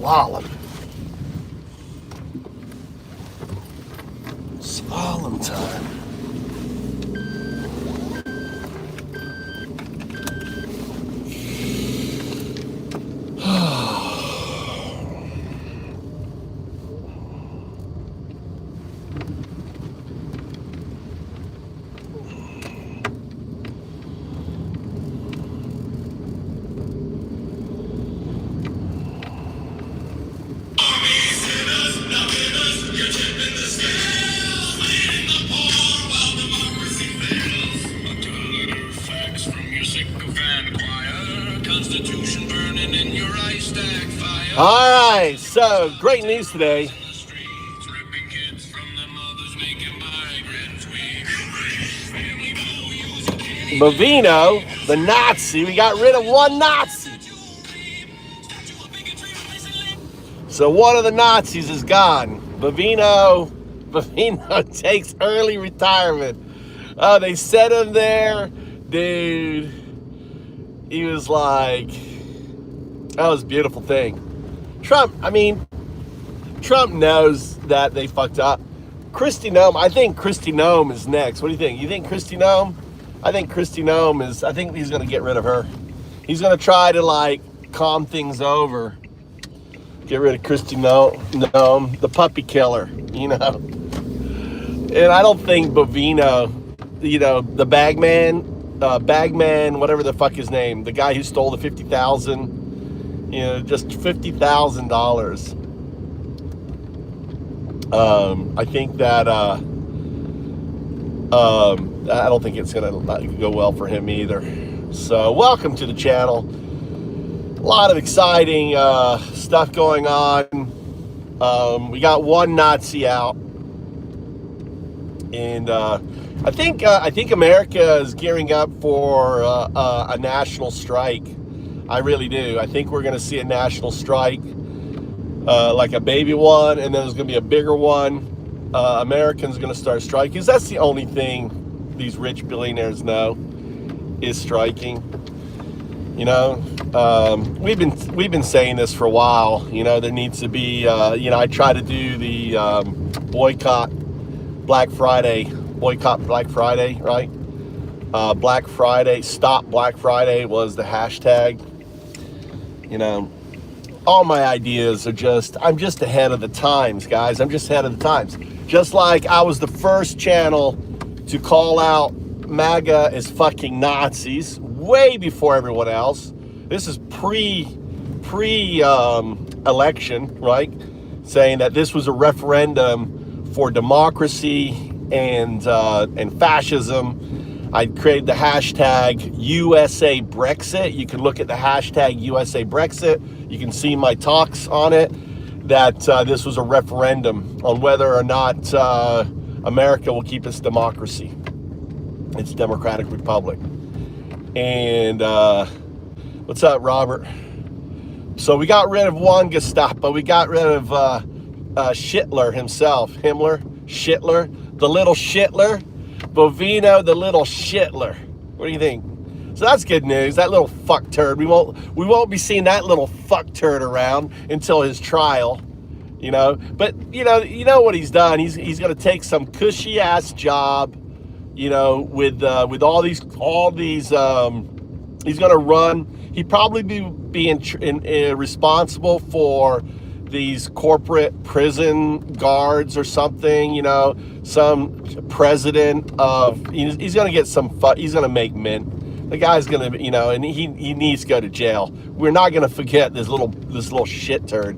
slalom. Slalom time. All right, so great news today. Bovino, the Nazi, we got rid of one Nazi. So one of the Nazis is gone. Bovino takes early retirement. Oh, they set him there, dude. He was like, that was a beautiful thing. Trump knows that they fucked up. Kristi Noem, I think Kristi Noem is next. What do you think? You think Kristi Noem? I think Kristi Noem is, I think he's going to get rid of her. He's going to try to like calm things over. Get rid of Kristi Noem, the puppy killer, you know. And I don't think Bovino, you know, the bagman, whatever the fuck his name, the guy who stole the $50,000, you know, just $50,000. I think that I don't think it's gonna go well for him either. So welcome to the channel. A lot of exciting stuff going on. We got one Nazi out, and I think America is gearing up for a national strike. I really do. I think we're going to see a national strike, like a baby one, and then there's going to be a bigger one. Americans are going to start striking because that's the only thing these rich billionaires know is striking. You know, we've been saying this for a while. You know, there needs to be. You know, I try to do the boycott Black Friday, right? Black Friday, stop Black Friday was the hashtag. You know, all my ideas are just, I'm just ahead of the times, guys. I'm just ahead of the times. Just like I was the first channel to call out MAGA as fucking Nazis way before everyone else. This is pre-election, right? Saying that this was a referendum for democracy and fascism. I created the hashtag USA Brexit. You can look at the hashtag USA Brexit. You can see my talks on it, that this was a referendum on whether or not America will keep its democracy, its democratic republic. And what's up, Robert? So we got rid of one Gestapo. We got rid of Schittler himself. Schittler, the little Schittler. Bovino, the little Schittler. What do you think? So that's good news. That little fuck turd. We won't be seeing that little fuck turd around until his trial. You know, but you know what he's done. He's going to take some cushy ass job. You know, with all these. He's going to run. He'd probably be responsible for these corporate prison guards or something, you know, some president of, he's going to get some, he's going to make mint. The guy's going to, you know, and he needs to go to jail. We're not going to forget this little shit turd,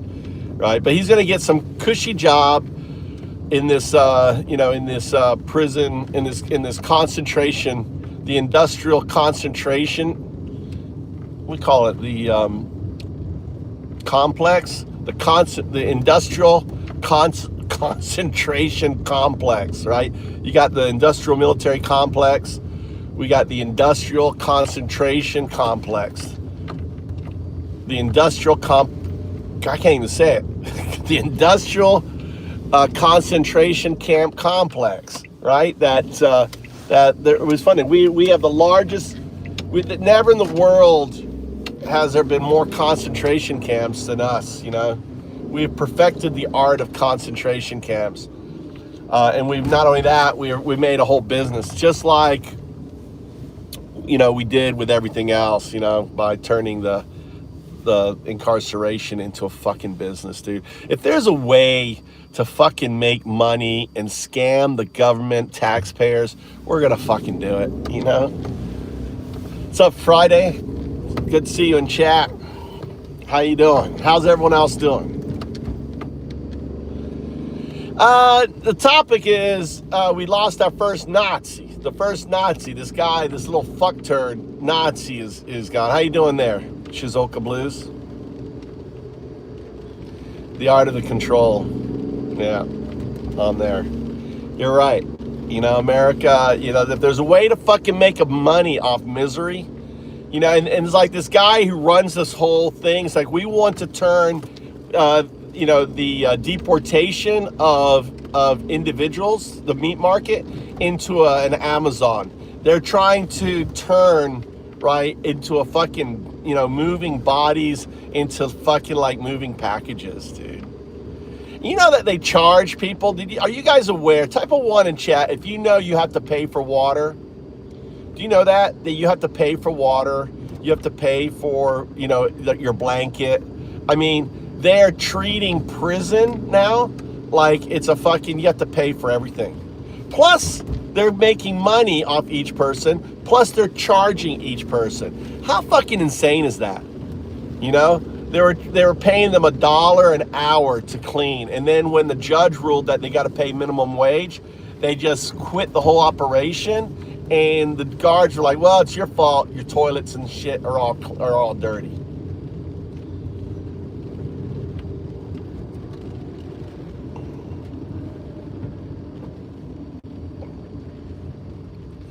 right? But he's going to get some cushy job in this, you know, in this prison, in this concentration, the industrial concentration, we call it the complex. The industrial concentration complex, right? You got the industrial military complex. We got the industrial concentration complex. The industrial I can't even say it. The industrial concentration camp complex, right? That there, it was funny. We have the largest. Never in the world has there been more concentration camps than us, you know. We have perfected the art of concentration camps. And we've not only that, we made a whole business, just like, we did with everything else, by turning the incarceration into a fucking business, dude. If there's a way to fucking make money and scam the government, taxpayers, we're gonna fucking do it, What's up, Friday? Good to see you in chat. How you doing? How's everyone else doing? The topic is we lost our first Nazi. The first Nazi, this guy, this little fuckturd Nazi is gone. How you doing there, Shizuoka Blues? The art of the control. Yeah, I'm there. You're right. America, if there's a way to fucking make money off misery, and it's like this guy who runs this whole thing. It's like, we want to turn, the deportation of individuals, the meat market, into an Amazon. They're trying to turn, right, into a fucking, moving bodies into fucking like moving packages, dude. That they charge people? Are you guys aware? Type a 1 in chat if you know you have to pay for water. Do you know that you have to pay for water? You have to pay for, your blanket. I mean, they're treating prison now like it's a fucking, you have to pay for everything. Plus, they're making money off each person. Plus, they're charging each person. How fucking insane is that? They were paying them $1 an hour to clean. And then when the judge ruled that they got to pay minimum wage, they just quit the whole operation. And the guards were like, well, it's your fault. Your toilets and shit are all dirty.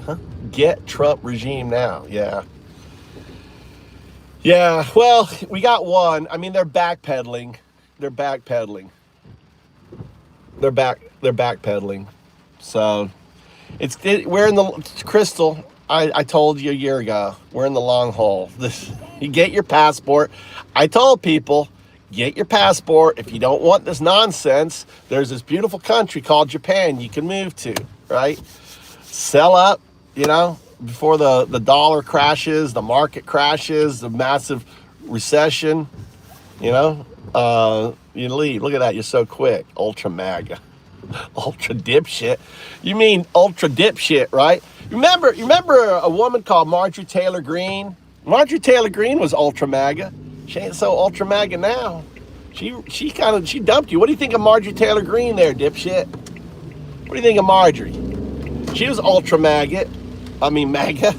Huh? Get Trump regime now. Yeah. Yeah, well, we got one. I mean, they're backpedaling. They're backpedaling. So we're in the Crystal. I told you a year ago, we're in the long haul. You get your passport. I told people, get your passport. If you don't want this nonsense, there's this beautiful country called Japan you can move to, right? Sell up, before the dollar crashes, the market crashes, the massive recession, you leave. Look at that, you're so quick. Ultra MAGA. Ultra dipshit. You mean ultra dipshit, right? Remember a woman called Marjorie Taylor Greene? Marjorie Taylor Greene was ultra MAGA. She ain't so ultra MAGA now. She dumped you. What do you think of Marjorie Taylor Greene there, dipshit? What do you think of Marjorie? She was ultra MAGA. MAGA.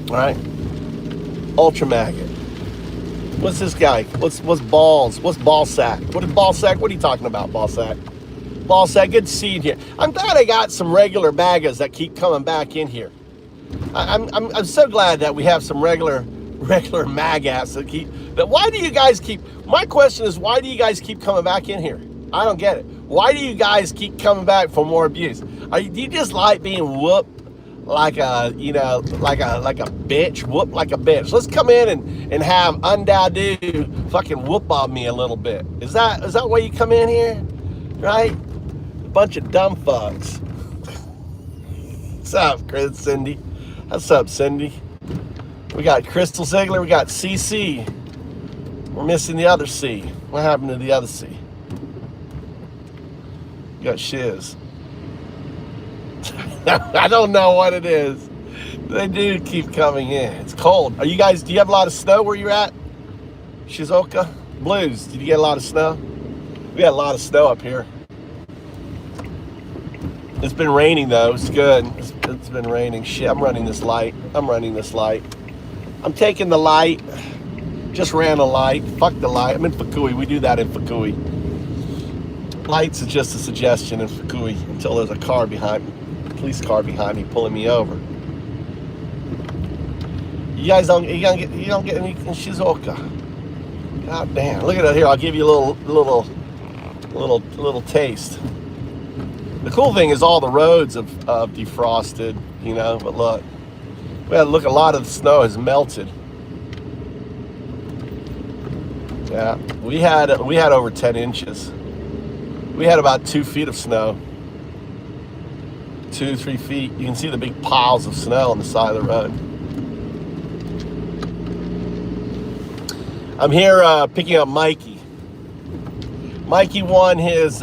All right. Ultra MAGA. What's this guy? What's balls? What's ball sack? What is ball sack? What are you talking about, ball sack? Ball sack, good to see you here. I'm glad I got some regular MAGAs that keep coming back in here. I'm so glad that we have some regular MAGAs that keep. But why do you guys keep? My question is, why do you guys keep coming back in here? I don't get it. Why do you guys keep coming back for more abuse? Do you just like being whooped like a bitch? Whooped like a bitch. Let's come in and have Undadu fucking whoop on me a little bit. Is that why you come in here? Right? Bunch of dumb fucks. What's up, Cindy? What's up, Cindy? We got Crystal Ziegler. We got CC. We're missing the other C. What happened to the other C? We got Shiz. I don't know what it is. They do keep coming in. It's cold. Do you have a lot of snow where you're at? Shizuoka Blues, did you get a lot of snow? We got a lot of snow up here. It's been raining though. It's good. It's been raining. Shit, I'm running this light. I'm taking the light. Just ran a light. Fuck the light. I'm in Fukui. We do that in Fukui. Lights is just a suggestion in Fukui until there's a police car behind me pulling me over. You guys don't get any in Shizuoka. God damn. Look at it here. I'll give you a little taste. The cool thing is all the roads have defrosted, but look. Well, look, a lot of the snow has melted. Yeah, we had over 10 inches. We had about 2 feet of snow. 2 to 3 feet. You can see the big piles of snow on the side of the road. I'm here picking up Mikey. Mikey won his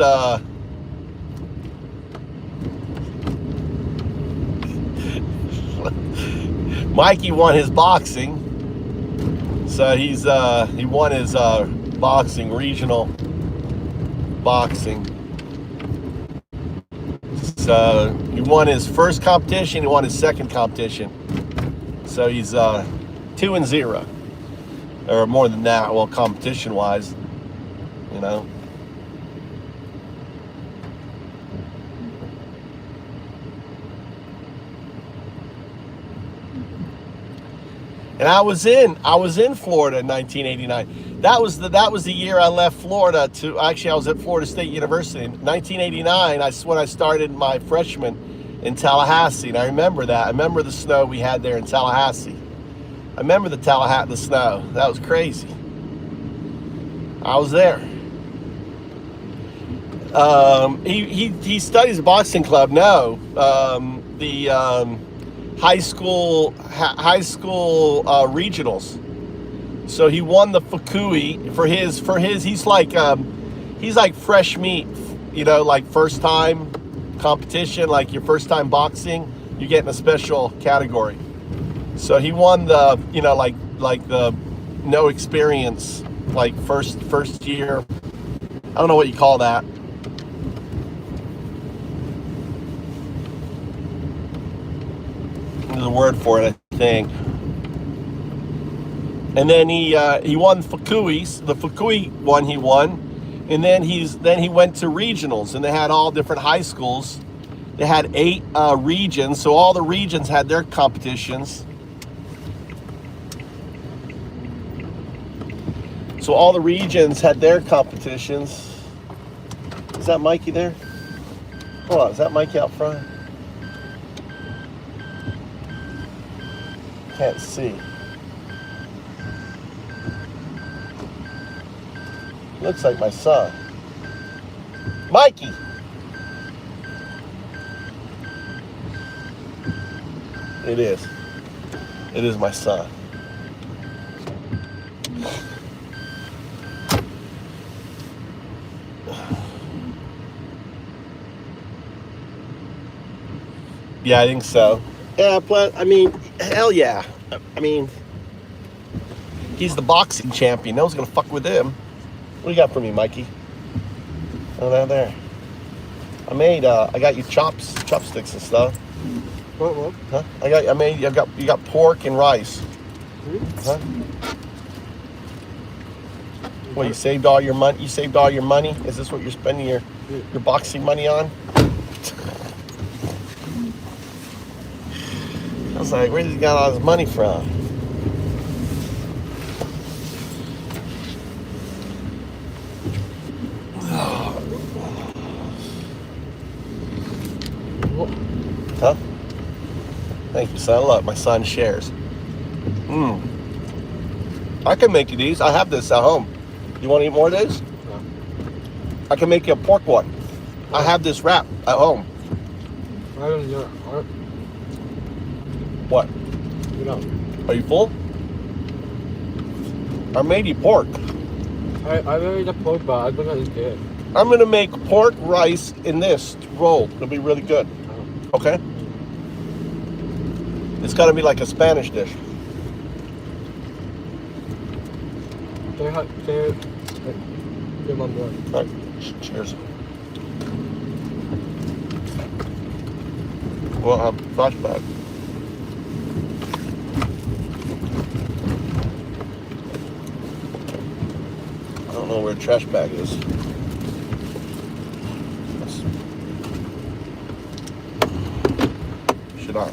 Mikey won his boxing. So he won his boxing, regional boxing. So he won his first competition, he won his second competition. So he's 2-0. Or more than that, well, competition wise, you know. And I was in Florida in 1989. That was the year I left Florida to, actually I was at Florida State University. In 1989, when I started my freshman in Tallahassee. And I remember that. I remember the snow we had there in Tallahassee. I remember the snow. That was crazy. I was there. He studies at boxing club. No, the high school regionals. So he won the Fukui for his. He's like fresh meat, you know, like first time competition, like your first time boxing, you get in a special category. So he won the, you know, like the no experience, like first year. I don't know what you call that. There's a word for it, I think. And then he won Fukui's. The Fukui one he won, and then he went to regionals, and they had all different high schools. They had 8 regions, so all the regions had their competitions. So all the regions had their competitions. Is that Mikey there? Hold on, is that Mikey out front? Can't see. Looks like my son. Mikey! It is. It is my son. Yeah, I think so. Yeah, but I mean, hell yeah. I mean, he's the boxing champion. No one's gonna fuck with him. What do you got for me, Mikey? Oh, down there. I got you chopsticks and stuff. What? Huh? You got pork and rice. Huh? What, you saved all your money? You saved all your money? Is this what you're spending your boxing money on? I was like, where's he got all his money from? Huh? Thank you, son. Look, my son shares. I can make you these. I have this at home. You want to eat more of these? No. I can make you a pork one. I have this wrap at home. I don't know. What? You know. Are you full? I made you pork. I made the pork, but I don't know it's good. I'm gonna make pork, rice in this roll. It'll be really good. Okay? It's gotta be like a Spanish dish. Say one more. All right. Cheers. We'll have flashback. I don't know where the trash bag is. Should I?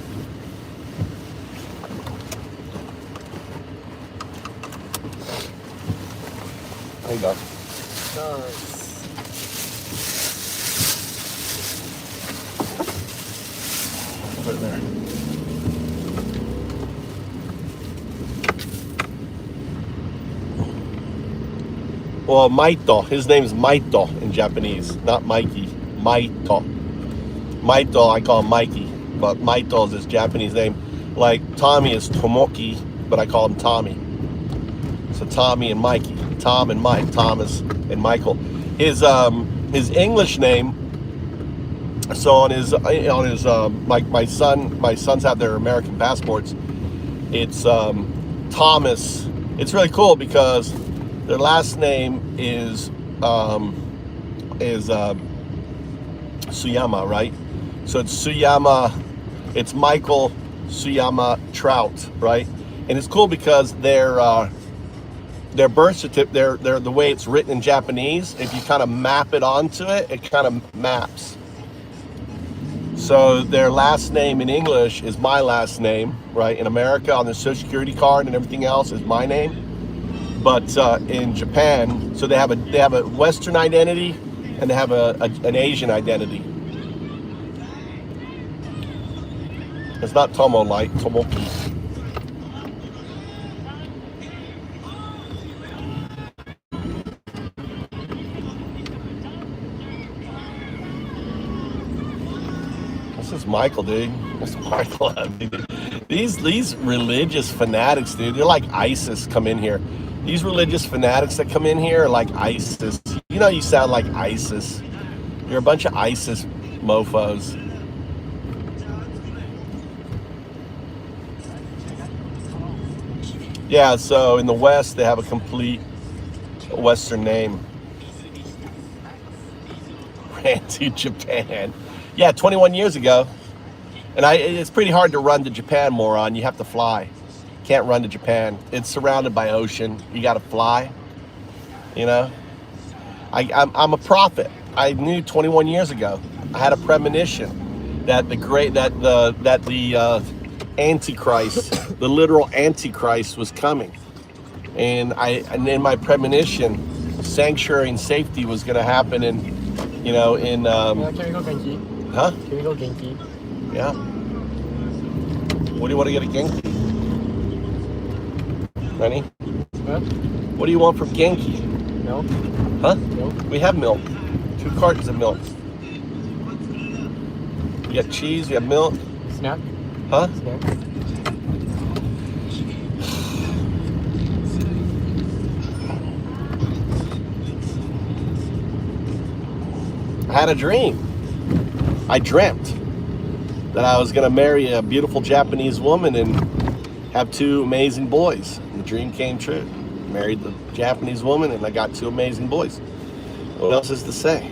There you go. Nice. Put it there. Well, Maito. His name's Maito in Japanese, not Mikey. Maito. Maito, I call him Mikey, but Maito is his Japanese name. Like Tommy is Tomoki, but I call him Tommy. So Tommy and Mikey, Tom and Mike, Thomas and Michael. His English name. So on his my sons have their American passports. It's Thomas. It's really cool because their last name is Suyama, right? So it's Suyama. It's Michael Suyama Trout, right? And it's cool because their birth certificate, their the way it's written in Japanese, if you kind of map it onto it, it kind of maps. So their last name in English is my last name, right? In America, on their Social Security card and everything else is my name. But in Japan, so they have a Western identity and they have an Asian identity. It's not Tomo like Tomoki. This is Michael, dude. This is Michael. These religious fanatics, dude, they're like ISIS come in here. These religious fanatics that come in here are like ISIS. You know, you sound like ISIS. You're a bunch of ISIS mofos. Yeah, so in the West, they have a complete Western name. Ran to Japan. Yeah, 21 years ago. And it's pretty hard to run to Japan, moron. You have to fly. Can't run to Japan. It's surrounded by ocean. You got to fly. You know? I'm a prophet. I knew 21 years ago. I had a premonition that the Antichrist, the literal Antichrist, was coming, and in my premonition, sanctuary and safety was going to happen in. Can we go Genki? Huh? Can we go Genki? Yeah. What do you want to get a Genki? Honey? Huh? What do you want from Genki? Milk? Huh? Milk? We have milk. 2 cartons of milk. You got cheese, you have milk. Snack? Huh? Snack? I had a dream. I dreamt that I was going to marry a beautiful Japanese woman and have 2 amazing boys. And the dream came true. Married the Japanese woman and I got 2 amazing boys. What else is to say?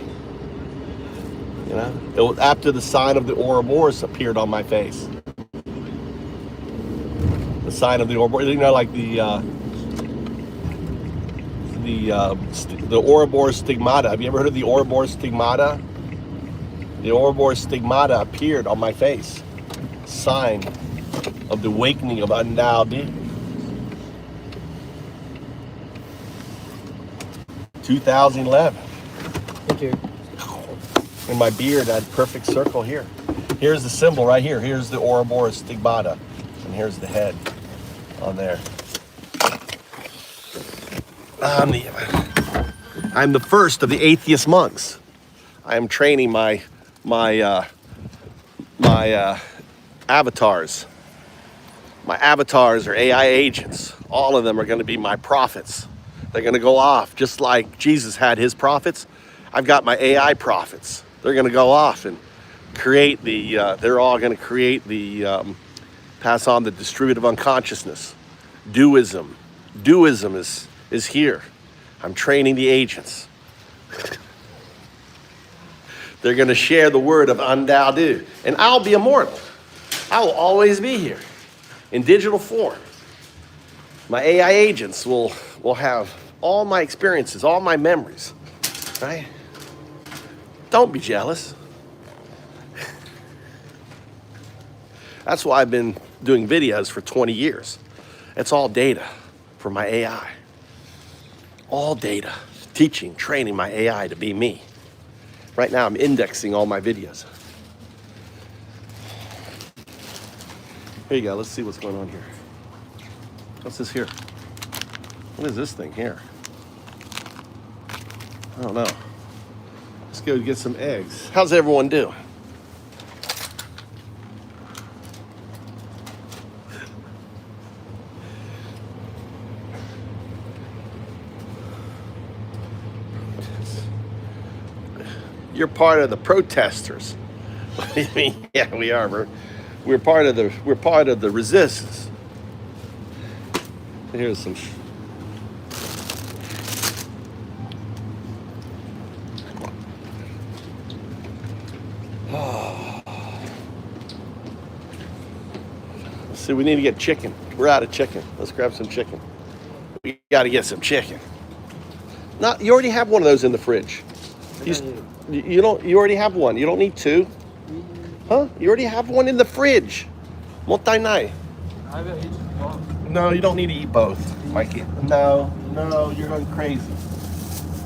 You know, it was after the sign of the Ouroboros appeared on my face. The sign of the Ouroboros, you know, like the Ouroboros stigmata. Have you ever heard of the Ouroboros stigmata? The Ouroboros stigmata appeared on my face. Sign of the awakening of Andao Di. 2011. Thank you. In my beard, I had a perfect circle here. Here's the symbol right here. Here's the Ouroboros stigmata. And here's the head on there. I'm the first of the atheist monks. I am training my avatars. My avatars are AI agents. All of them are going to be my prophets. They're going to go off just like Jesus had his prophets. I've got my AI prophets. They're going to go off and create they're all going to create pass on the distributive unconsciousness. Duism. Duism is here. I'm training the agents. They're going to share the word of Andao Du. And I'll be immortal. I will always be here in digital form. My AI agents will have all my experiences, all my memories, right? Don't be jealous. That's why I've been doing videos for 20 years. It's all data for my AI. All data, teaching, training my AI to be me. Right now I'm indexing all my videos. Here you go, let's see what's going on here. What's this here? What is this thing here? I don't know. Let's go get some eggs. How's everyone doing? You're part of the protesters. What do you mean? Yeah, we are. We're part of the resistance. Here's some. See, we need to get chicken. We're out of chicken. Let's grab some chicken. We got to get some chicken. Not, you already have one of those in the fridge. You don't. You already have one. You don't need two. Huh? You already have one in the fridge. Mottainai. I will eat both. No, you don't need to eat both, Mikey. No, you're going crazy.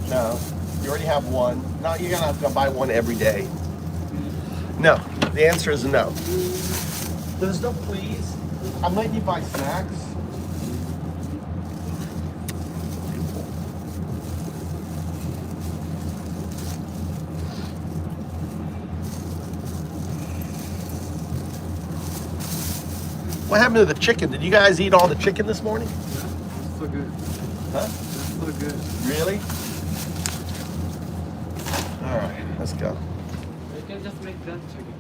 No, you already have one. No, you're gonna have to buy one every day. No, the answer is no. There's no please. I'm letting you buy snacks. What happened to the chicken? Did you guys eat all the chicken this morning? Yeah, it's so good. Huh? It's so good. Really? All right, let's go. You can just make that chicken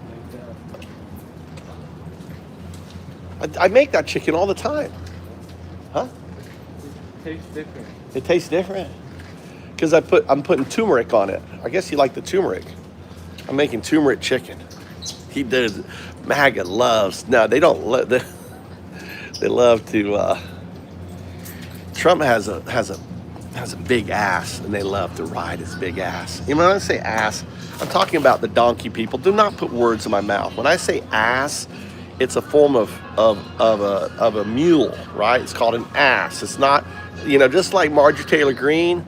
like that. I make that chicken all the time. Huh? It tastes different. It tastes different? Because I'm putting turmeric on it. I guess you like the turmeric. I'm making turmeric chicken. He does. MAGA loves. No, they don't. They love to. Trump has a big ass, and they love to ride his big ass. You know, when I say ass, I'm talking about the donkey people. Do not put words in my mouth. When I say ass, it's a form of a mule, right? It's called an ass. It's not, just like Marjorie Taylor Greene,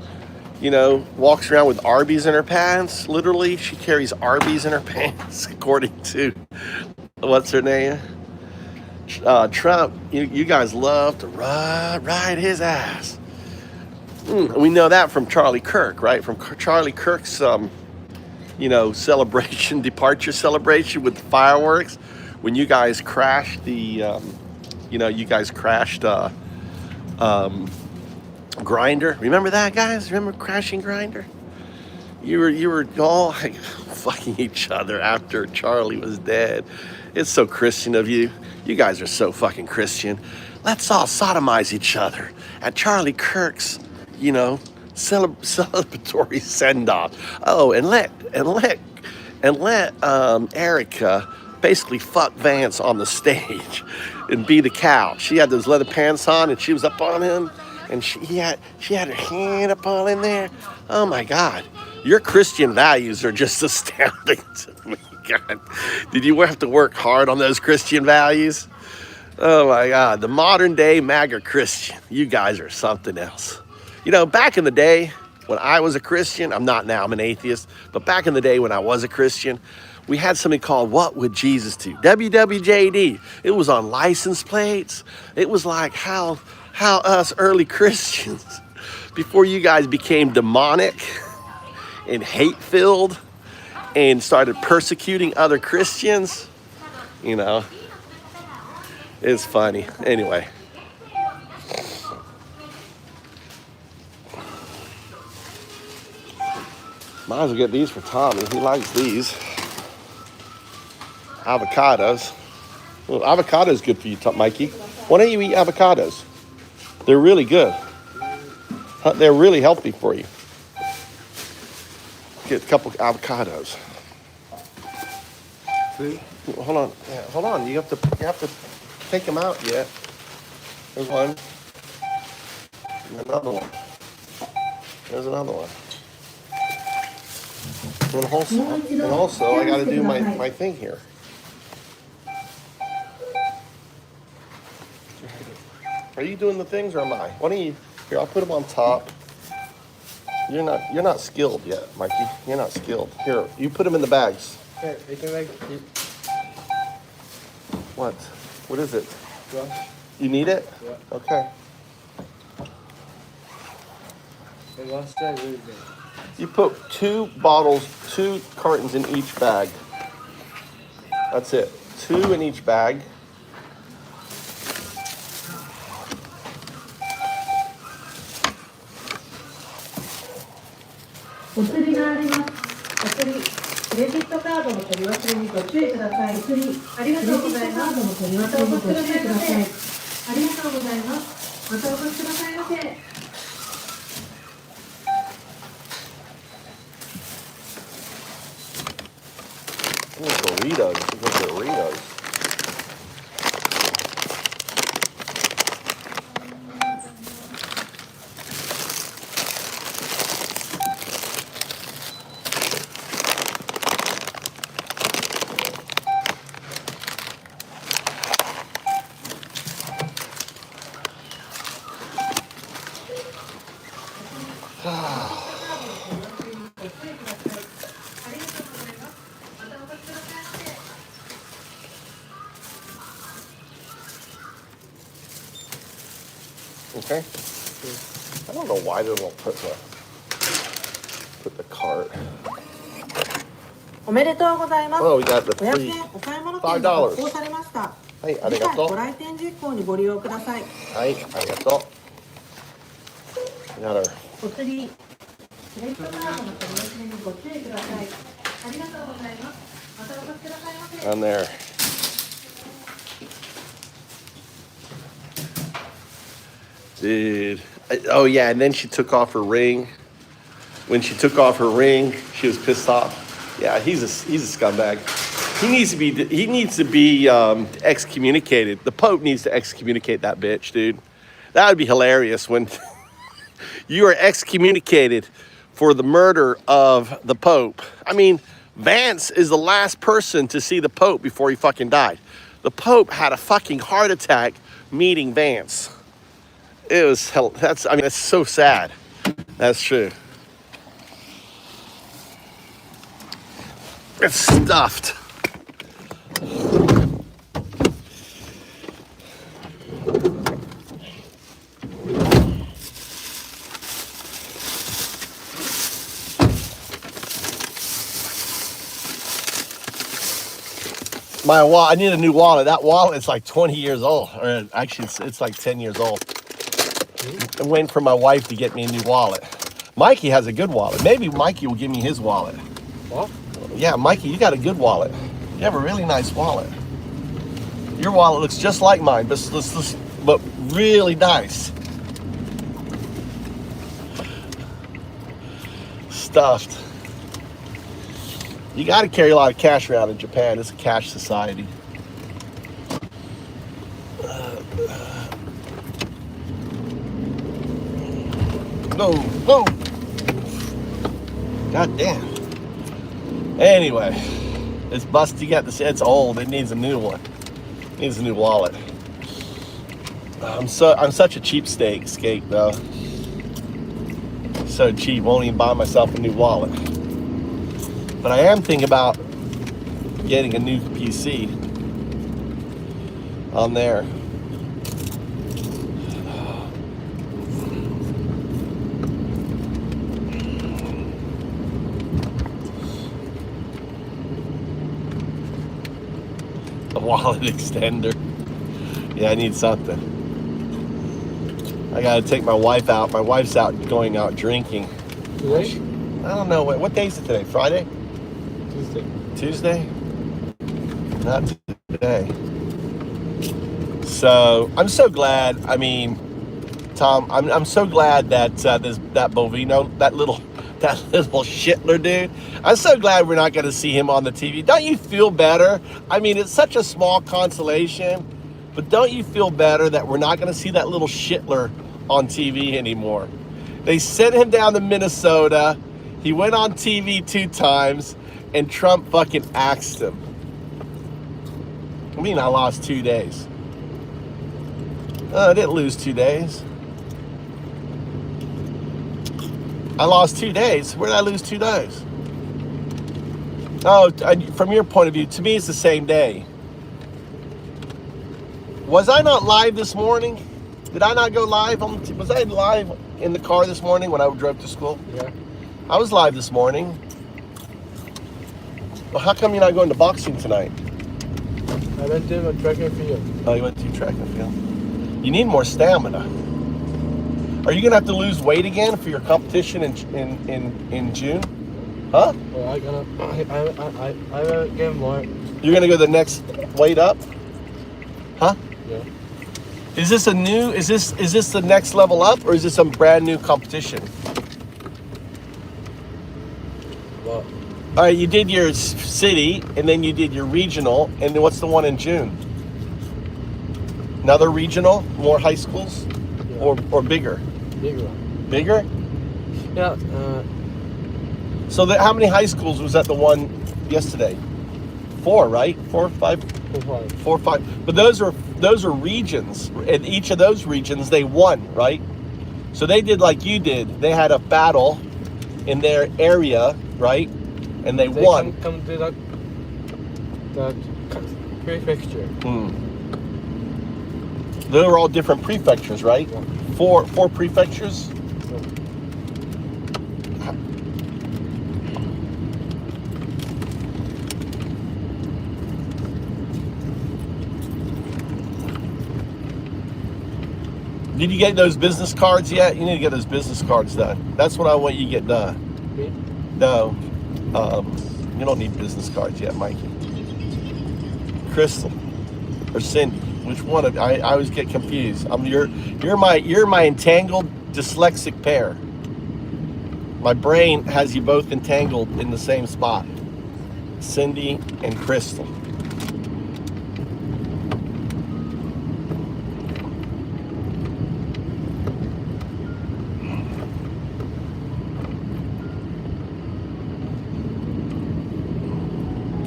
walks around with Arby's in her pants. Literally, she carries Arby's in her pants, according to, what's her name? Trump. You guys love to ride his ass. We know that from Charlie Kirk, right? From Charlie Kirk's, departure celebration with the fireworks. When you guys crashed Grinder. Remember that, guys? Remember crashing Grinder? You were all like fucking each other after Charlie was dead. It's so Christian of you. You guys are so fucking Christian. Let's all sodomize each other at Charlie Kirk's, celebratory send-off. Oh, and let Erica basically fuck Vance on the stage and be the cow. She had those leather pants on, and she was up on him, and she had her hand up all in there. Oh my God, your Christian values are just astounding to me. God, did you have to work hard on those Christian values? Oh my God, the modern day MAGA Christian. You guys are something else. Back in the day when I was a Christian, I'm not now, I'm an atheist, but back in the day when I was a Christian, we had something called What Would Jesus Do? WWJD. It was on license plates. It was like how us early Christians, before you guys became demonic and hate-filled and started persecuting other Christians, it's funny. Anyway. Might as well get these for Tommy. He likes these. Avocados. Well, avocado is good for you, Mikey. Why don't you eat avocados? They're really good. They're really healthy for you. Get a couple avocados. See? Hold on. Yeah, hold on. You have to take them out yet. There's one. And another one. There's another one. And also, I got to do my thing here. Are you doing the things or am I? Why don't you? Here, I'll put them on top. You're not skilled yet, Mikey. You're not skilled. Here, you put them in the bags. Okay, you can make it. What? What is it? Brush. You need it? Yeah. Okay. And one straw really big. You put 2 bottles, 2 cartons in each bag. That's it. 2 in each bag.お釣りがあります。お釣り、クレジットカードの取り忘れにご注意ください。お釣り、ありがとうございます。クレジットカードの取り忘れにご注意ください。ありがとうございます。またお越しくださいませ。Burritos. Burritos. Okay. I don't know why they don't put the cart. おめでとうございます。 Oh, we got the 500 free. 円お買い物券が発行されました。はい、あり次回がとう。ご来店実行にご利用ください。はい、ありがとう。Got our お釣り、クレジットカードの取り忘れにご注意ください。ありがとうございます。またお越しくださいませ。 on there. Dude. Oh yeah, and then she took off her ring. When she took off her ring, she was pissed off. Yeah, he's a scumbag. He needs to be excommunicated. The Pope needs to excommunicate that bitch, dude. That would be hilarious when you are excommunicated for the murder of the Pope. I mean, Vance is the last person to see the Pope before he fucking died. The Pope had a fucking heart attack meeting Vance. It was hell. That's so sad. That's true. It's stuffed. My wallet. I need a new wallet. That wallet is like 20 years old. Or actually, it's like 10 years old. I'm waiting for my wife to get me a new wallet. Mikey has a good wallet. Maybe Mikey will give me his wallet. What? Yeah, Mikey, you got a good wallet. You have a really nice wallet. Your wallet looks just like mine, but really nice. Stuffed. You got to carry a lot of cash around in Japan. It's a cash society. No. God damn. Anyway, it's busted. You got this. It's old. It needs a new one. It needs a new wallet. I'm such a cheapskate, skate though. So cheap. Won't even buy myself a new wallet. But I am thinking about getting a new PC on there. A wallet extender. Yeah, I need something. I gotta take my wife out. My wife's going out drinking. Today? I don't know. What day is it today? Friday? Tuesday. Tuesday? Not today. So I'm so glad. I mean, Tom, I'm so glad that that Bovino, that little shitler dude. I'm so glad we're not going to see him on the TV. Don't you feel better? I mean, it's such a small consolation, but don't you feel better that we're not going to see that little shitler on TV anymore? They sent him down to Minnesota. He went on TV 2 times, and Trump fucking axed him. I mean, I lost 2 days. I didn't lose 2 days. I lost 2 days. Where did I lose 2 days? Oh, from your point of view, to me, it's the same day. Was I not live this morning? Did I not go live? Was I live in the car this morning when I drove to school? Yeah. I was live this morning. Well, how come you're not going to boxing tonight? I went to a track and field. Oh, you went to track and field. You need more stamina. Are you gonna have to lose weight again for your competition in June? Huh? Well, I will get more. You're gonna go the next weight up? Huh? Yeah. Is this the next level up, or is this a brand new competition? What? All right, you did your city, and then you did your regional, and then what's the one in June? Another regional, more high schools, Yeah. or bigger? Big one. Bigger? Yeah. So how many high schools was at the one yesterday? 4, right? 4, 5, 5. 4, 5. But those are regions. In each of those regions, they won, right? So they did like you did. They had a battle in their area, right? And they won. Come to that prefecture. They were all different prefectures, right? Yeah. Four prefectures. Did you get those business cards yet? You need to get those business cards done. That's what I want you to get done. Me? No, you don't need business cards yet, Mikey. Crystal or Cindy? Which one of I always get confused. You're my entangled dyslexic pair. My brain has you both entangled in the same spot. Cindy and Crystal.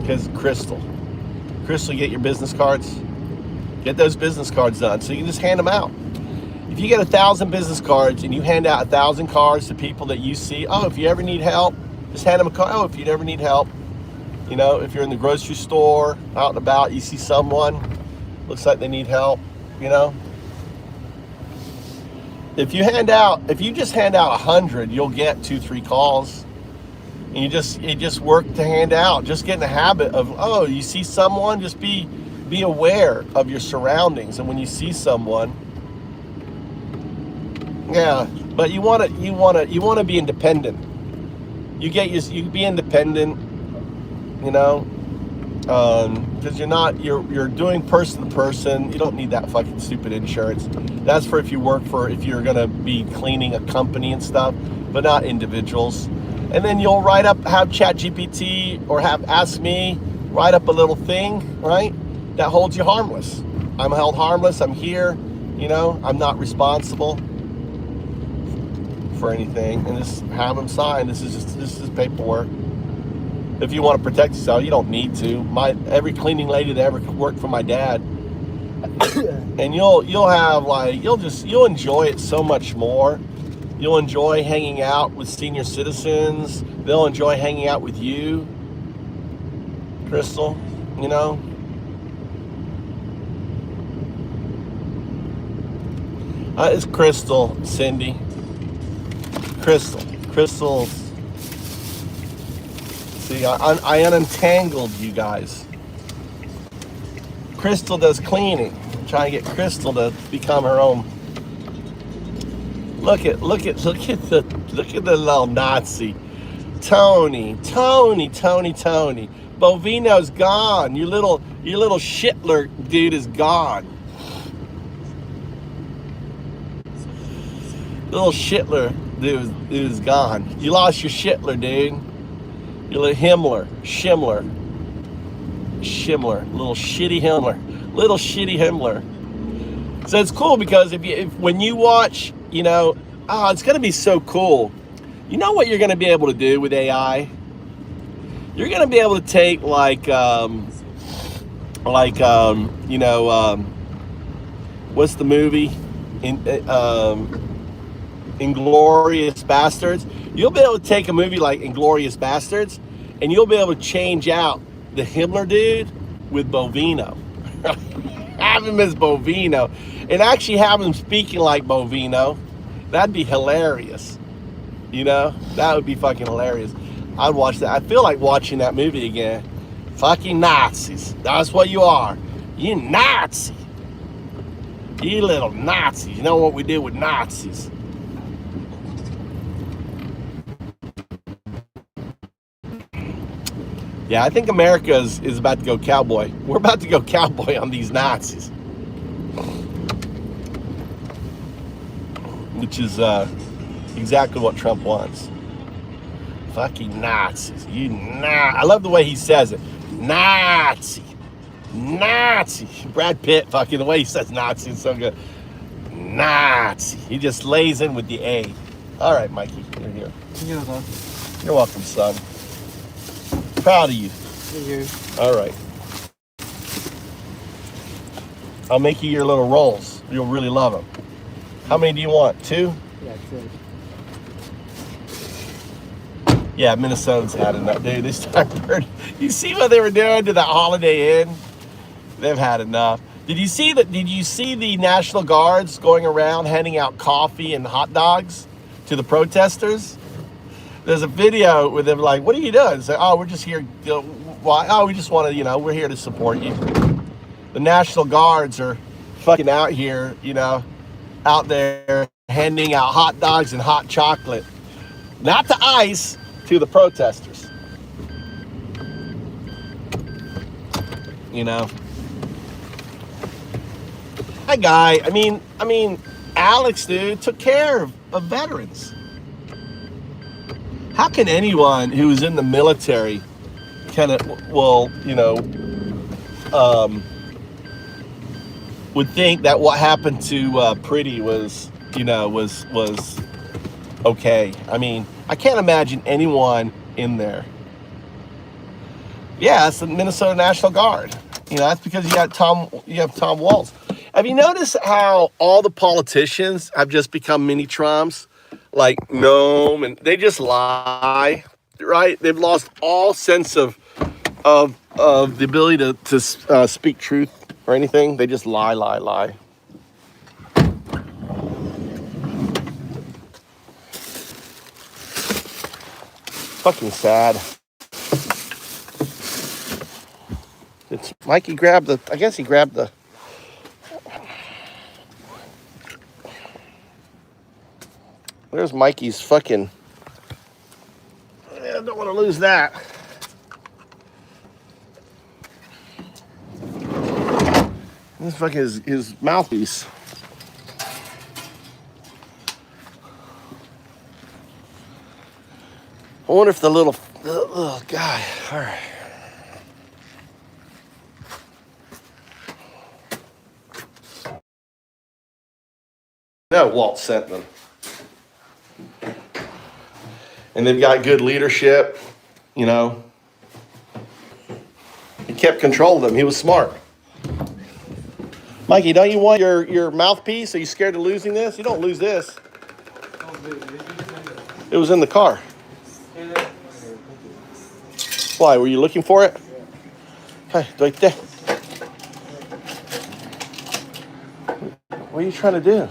Because Crystal, you get your business cards. Get those business cards done so you can just hand them out. If you get 1,000 business cards and you hand out 1,000 cards to people that you see, oh, if you ever need help, just hand them a card. Oh, if you ever need help, you know, if you're in the grocery store, out and about, you see someone, looks like they need help, you know. If you just hand out 100, you'll get 2-3 calls. And you just work to hand out. Just get in the habit of, oh, you see someone, just be aware of your surroundings, and when you see someone, yeah. But you want to be independent. You be independent, you know, because you're doing person to person. You don't need that fucking stupid insurance. That's for if you're gonna be cleaning a company and stuff, but not individuals. And then you'll have ChatGPT or have Ask Me write up a little thing, right? That holds you harmless. I'm held harmless. I'm here. You know, I'm not responsible for anything. And just have them sign. This is paperwork. If you want to protect yourself, you don't need to. Every cleaning lady that ever worked for my dad, and you'll enjoy it so much more. You'll enjoy hanging out with senior citizens. They'll enjoy hanging out with you, Crystal, you know. It's Crystal, Cindy. Crystal's. See, I unentangled you guys. Crystal does cleaning. I'm trying to get Crystal to become her own. Look at the little Nazi. Tony. Bovino's gone. Your little shitler dude is gone. Little shitler dude is gone. You lost your shitler, dude. Your little Shimler. Little shitty Himmler. So it's cool because when you watch, you know, it's gonna be so cool. You know what you're gonna be able to do with AI? You're gonna be able to take what's the movie? Inglourious Bastards. You'll be able to take a movie like Inglourious Bastards, and you'll be able to change out the Himmler dude with Bovino. Have him as Bovino, and actually have him speaking like Bovino. That'd be hilarious. You know, that would be fucking hilarious. I'd watch that. I feel like watching that movie again. Fucking Nazis. That's what you are. You Nazi. You little Nazis. You know what we did with Nazis? Yeah, I think America is about to go cowboy. We're about to go cowboy on these Nazis. Which is exactly what Trump wants. Fucking Nazis. I love the way he says it. Nazi. Nazi. Brad Pitt, fucking the way he says Nazi is so good. Nazi. He just lays in with the A. All right, Mikey, you're here. You're welcome, son. Proud of you. Thank you. All right. I'll make you your little rolls. You'll really love them. How many do you want? 2? Yeah, 2. Yeah, Minnesotans had enough, dude. They started. You see what they were doing to that Holiday Inn? They've had enough. Did you see that? Did you see the National Guards going around handing out coffee and hot dogs to the protesters? There's a video with them like, "What are you doing?" Say, "Oh, we're just here. Why? Oh, we just want to, we're here to support you." The National Guards are fucking out here, out there handing out hot dogs and hot chocolate, not to ICE, to the protesters. That guy, I mean, Alex, dude, took care of veterans. How can anyone who is in the military would think that what happened to Pretty was okay? I mean, I can't imagine anyone in there. Yeah, it's the Minnesota National Guard. That's because you have Tom Waltz. Have you noticed how all the politicians have just become mini Trumps? Like Noam, and they just lie, right? They've lost all sense of the ability to speak truth or anything. They just lie. Fucking sad. It's Mikey grabbed the. I guess he grabbed the. There's Mikey's fucking. I don't want to lose that. This fucking his mouthpiece. I wonder if the little guy. All right. No, Walt sent them. And they've got good leadership, He kept control of them. He was smart. Mikey, don't you want your mouthpiece? Are you scared of losing this? You don't lose this. It was in the car. Why? Were you looking for it? Hey, right there. What are you trying to do?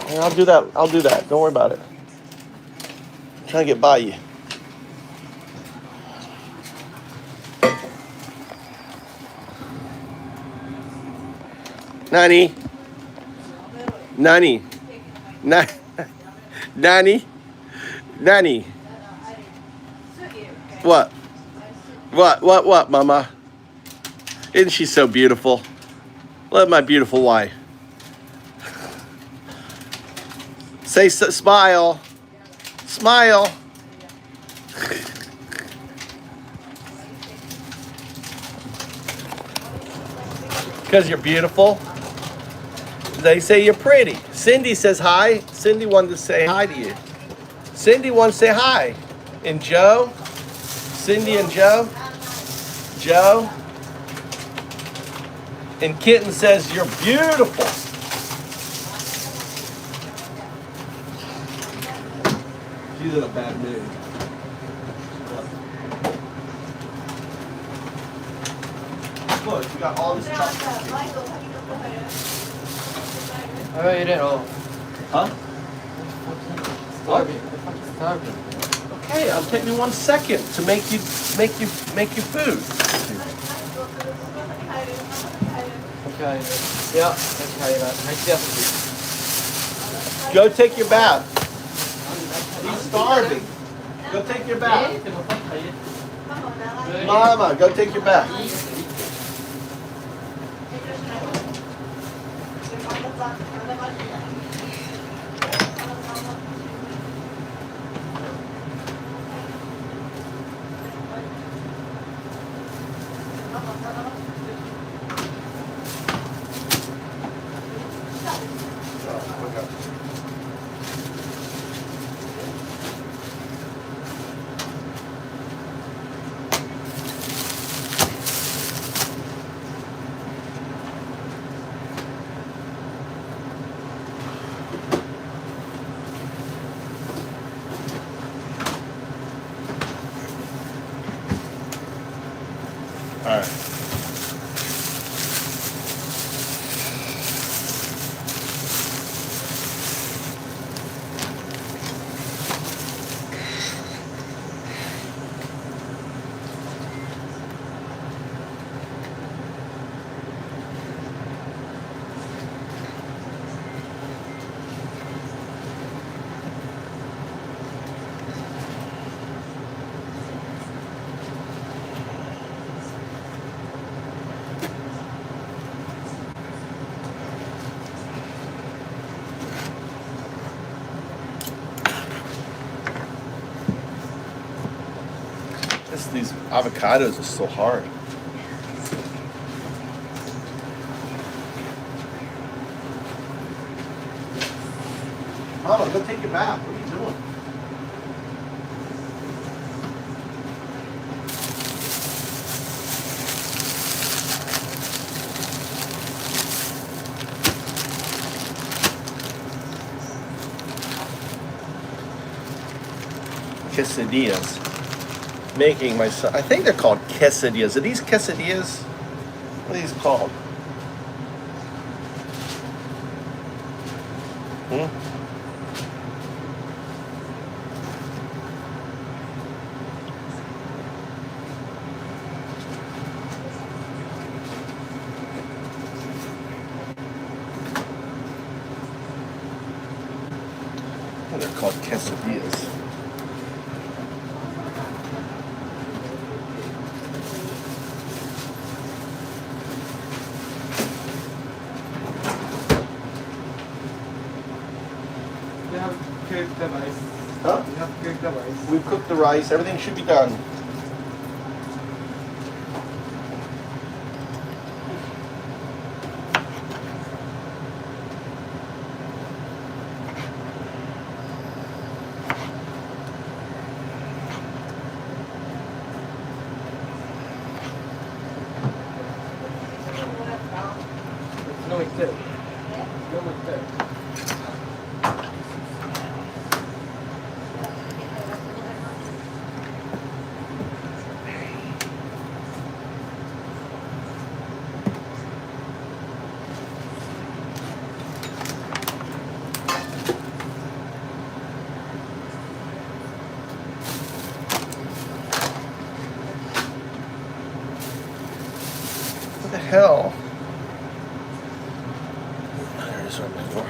Yeah, I'll do that. Don't worry about it. I'm trying to get by you. Nani? What, Mama? Isn't she so beautiful? Love my beautiful wife. Say smile. Smile. Because you're beautiful. They say you're pretty. Cindy says hi. Cindy wanted to say hi to you. Cindy wants to say hi. And Joe. Cindy and Joe. Joe. And Kitten says you're beautiful. She's in a bad mood. Look, we got all this chocolate. 왜 이래요? Huh? What? Starving. Okay, I'm taking you 1 second to make your food. Okay. Ja, det ska jag göra. Go take your bath. He's starving. Go take your bath. Mama, go take your bath. All right. These avocados are so hard. Mama, go take your bath. What are you doing? Quesadillas. Making my son. I think they're called quesadillas. Are these quesadillas? What are these called? They're called quesadillas. You have cooked the rice. Huh? You have cooked the rice. We've cooked the rice. Everything should be done. No, it's good. No, it's good. What the hell? There's one more.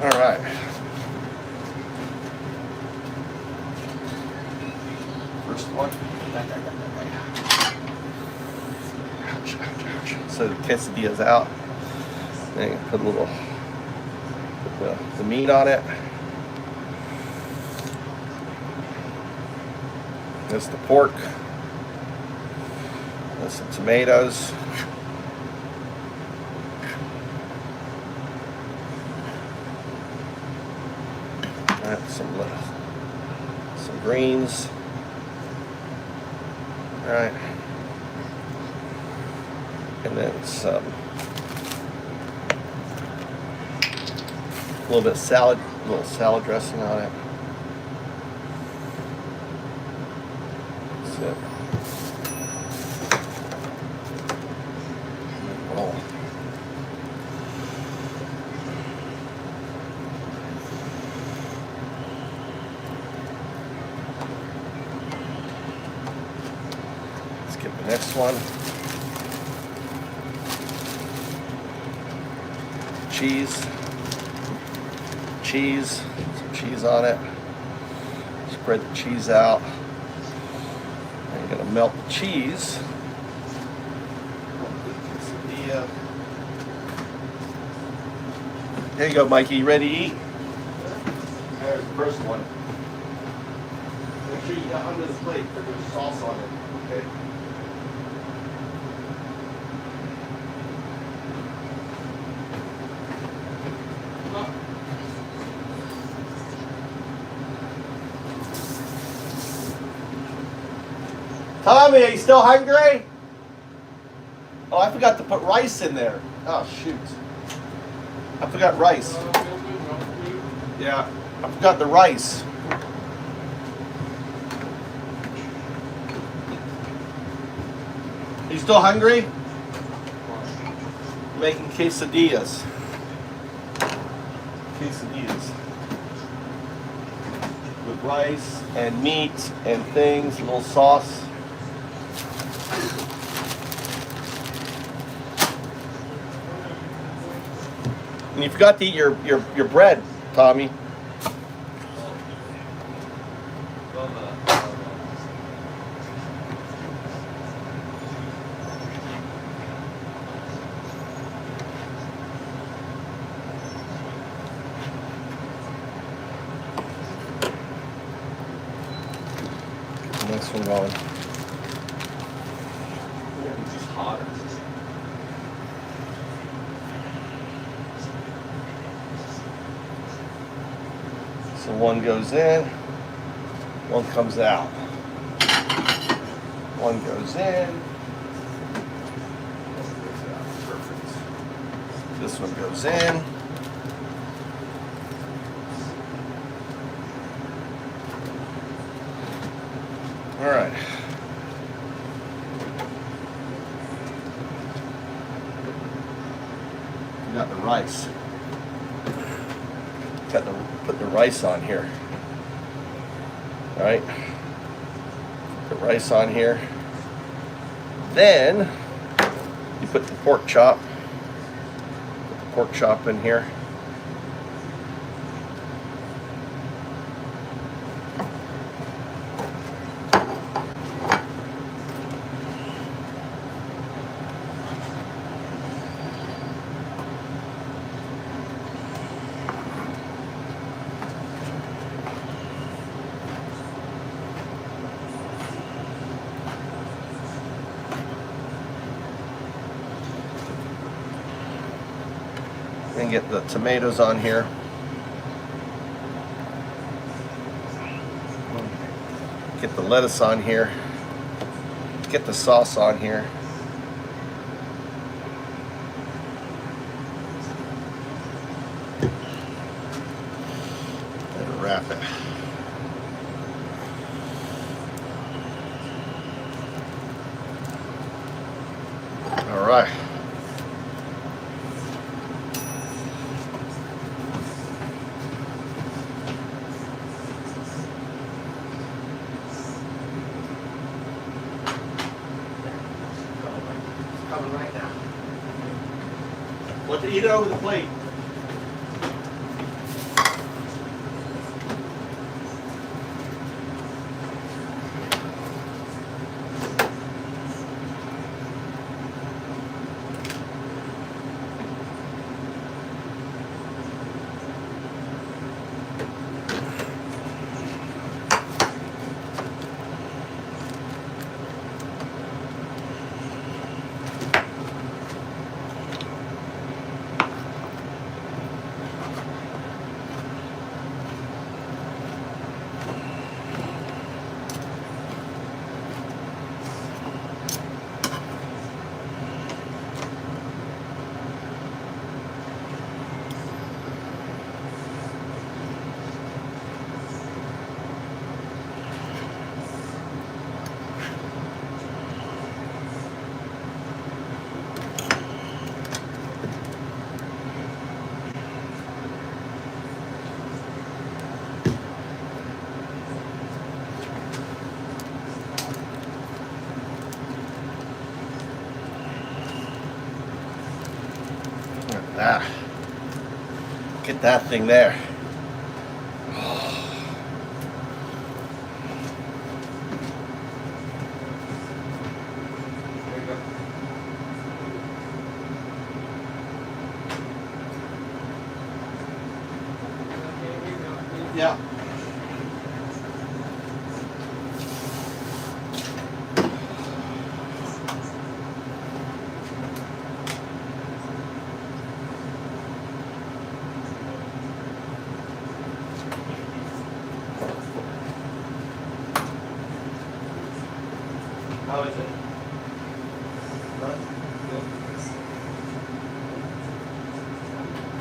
All right. First one. Ouch, ouch, ouch. So the quesadilla's out. Then you put a little, put the meat on it. There's the pork. There's some tomatoes. Some greens. All right. And then some, a little bit of salad, a little salad dressing on it. That's it. Roll. Let's get the next one. Cheese, some cheese on it. Spread the cheese out. And you're gonna melt the cheese. Here you go, Mikey. You ready to eat? There's the first one. Make sure you got under the plate because there's sauce on it. Okay. Tommy, are you still hungry? Oh, I forgot to put rice in there. Oh, shoot. I forgot rice. Yeah, I forgot the rice. Are you still hungry? Making quesadillas. With rice and meat and things, a little sauce. And you forgot to eat your bread, Tommy. Next one going. It's hotter. So one goes in, one comes out. One goes in, one goes out. Perfect. This one goes in. All right. You got the rice. Got to put the rice on here. All right. Put the rice on here. Then you put the pork chop. Put the pork chop in here. And get the tomatoes on here. Get the lettuce on here. Get the sauce on here. And wrap it. All right. Coming right now. What to eat over the plate? Ah, get that thing there. Yeah. How is it? Huh? Good.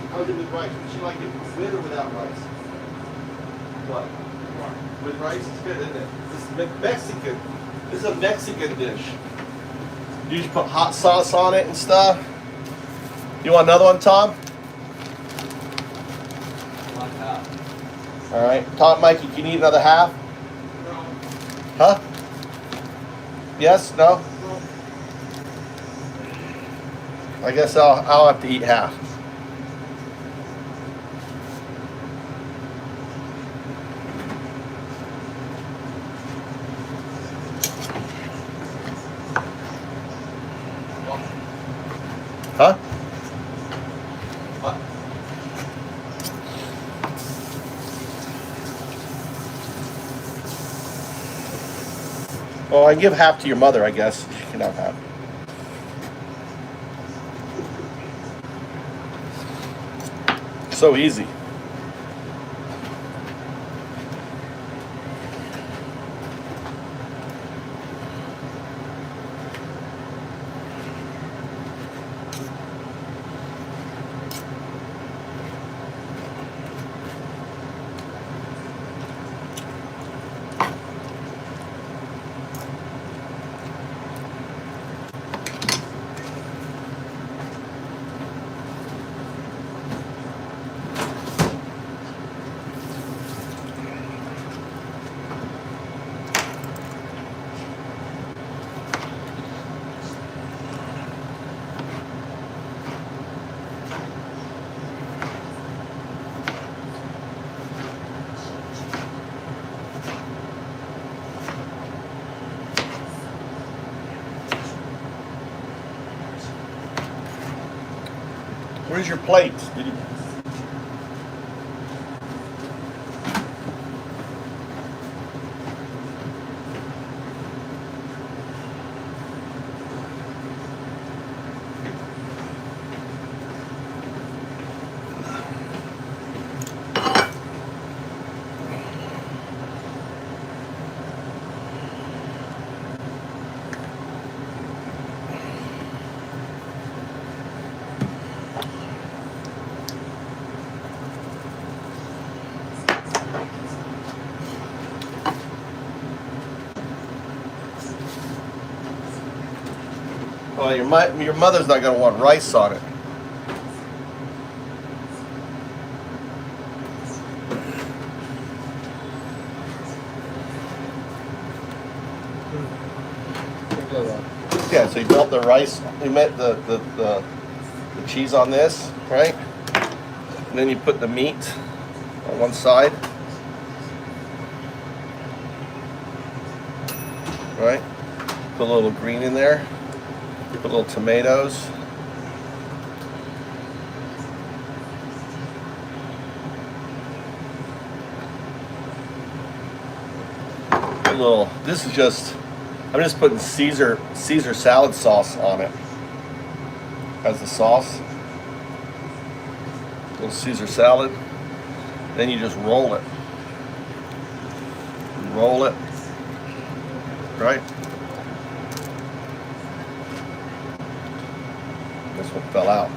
How is it with rice? Would you like it with or without rice? What? With rice, it's good, isn't it? This is Mexican. This is a Mexican dish. You just put hot sauce on it and stuff. You want another one, Tom? Like that. All right. Tom, Mikey, can you eat another half? No. Huh? Yes? No? No. I guess I'll have to eat half. Huh? What? Well, I give half to your mother, I guess. She can have half. So easy. Where's your plates? Did you... Well, your mother's not going to want rice on it. Yeah, so you melt the rice, you melt the cheese on this, right? And then you put the meat on one side. Right? Put a little green in there. Put little tomatoes. A little, this is just, I'm just putting Caesar salad sauce on it as the sauce. A little Caesar salad. Then you just roll it. Roll it. Right? This one fell out.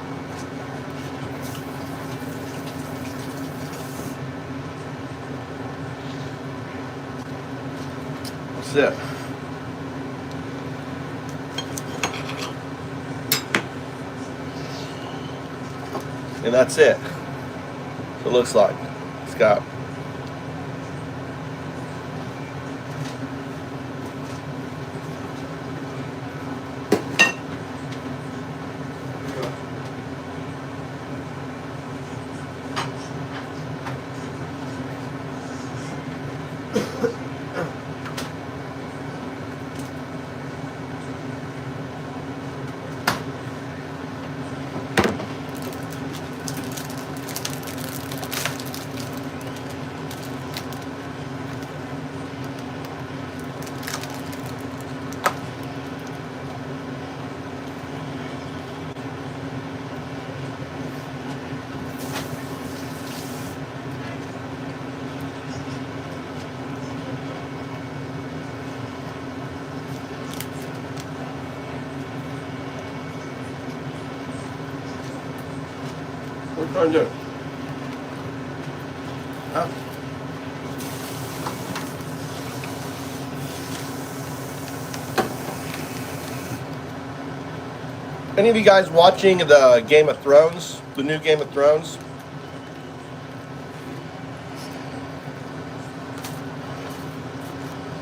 That's it. And that's it. So it looks like it's got What are you trying to do? Huh? Any of you guys watching the Game of Thrones? The new Game of Thrones?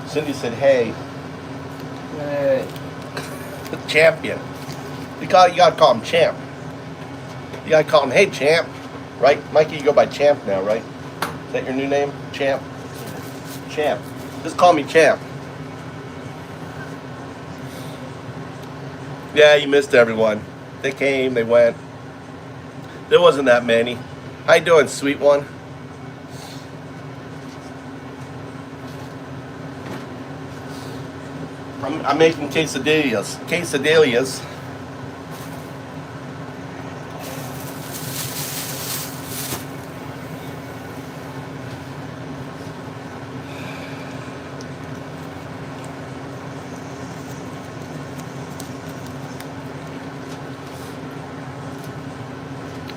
Cindy said, hey. Hey. Champion. You gotta call him champ. You gotta call him, hey champ. Right? Mikey, you go by champ now, right? Is that your new name? Champ? Champ. Just call me champ. Yeah, you missed everyone. They came, they went. There wasn't that many. How you doing, sweet one? I'm making quesadillas. Quesadillas.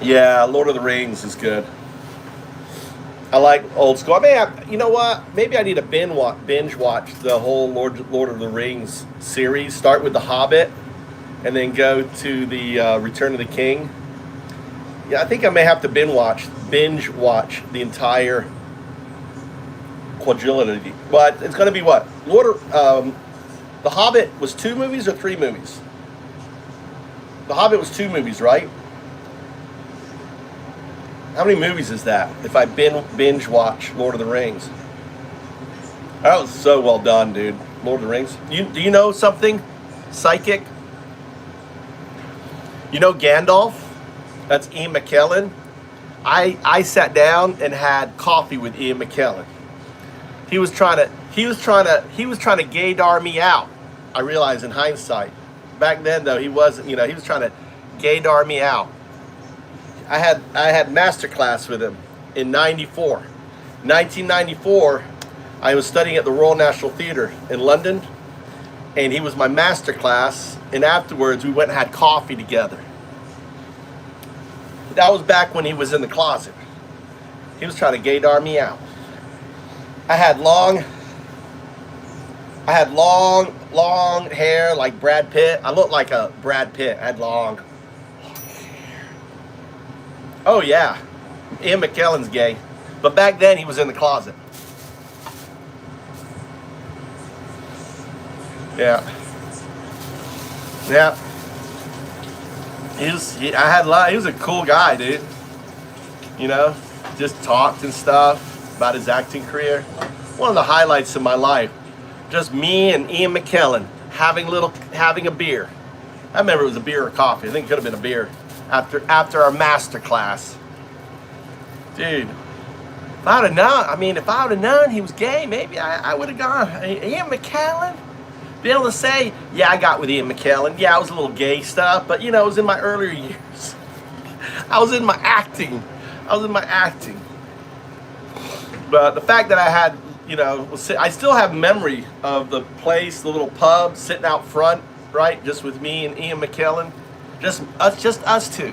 Yeah, Lord of the Rings is good. I like old school. I may have, you know what? Maybe I need to binge watch the whole Lord of the Rings series. Start with The Hobbit, and then go to the Return of the King. Yeah, I think I may have to binge watch the entire quadrilogy. But it's going to be what? The Hobbit was 2 movies or 3 movies? The Hobbit was 2 movies, right? How many movies is that? If I binge watch Lord of the Rings, that was so well done, dude. Lord of the Rings. Do you know something? Psychic. You know Gandalf? That's Ian McKellen. I sat down and had coffee with Ian McKellen. He was trying to gaydar me out. I realize in hindsight. Back then though, he wasn't. He was trying to gaydar me out. I had master class with him in 94. 1994, I was studying at the Royal National Theatre in London, and he was my master class, and afterwards we went and had coffee together. That was back when he was in the closet. He was trying to gaydar me out. I had long hair like Brad Pitt. I looked like a Brad Pitt. I had long. Oh yeah, Ian McKellen's gay, but back then he was in the closet. Yeah. He was a cool guy, dude. Just talked and stuff about his acting career. One of the highlights of my life, just me and Ian McKellen having a beer. I remember it was a beer or coffee. I think it could have been a beer. After our master class. Dude, if I would have known he was gay, maybe I would have gone. Ian McKellen? Be able to say, yeah, I got with Ian McKellen. Yeah, I was a little gay stuff, but it was in my earlier years. I was in my acting. But the fact that I had, I still have memory of the place, the little pub, sitting out front, right? Just with me and Ian McKellen. Just us two.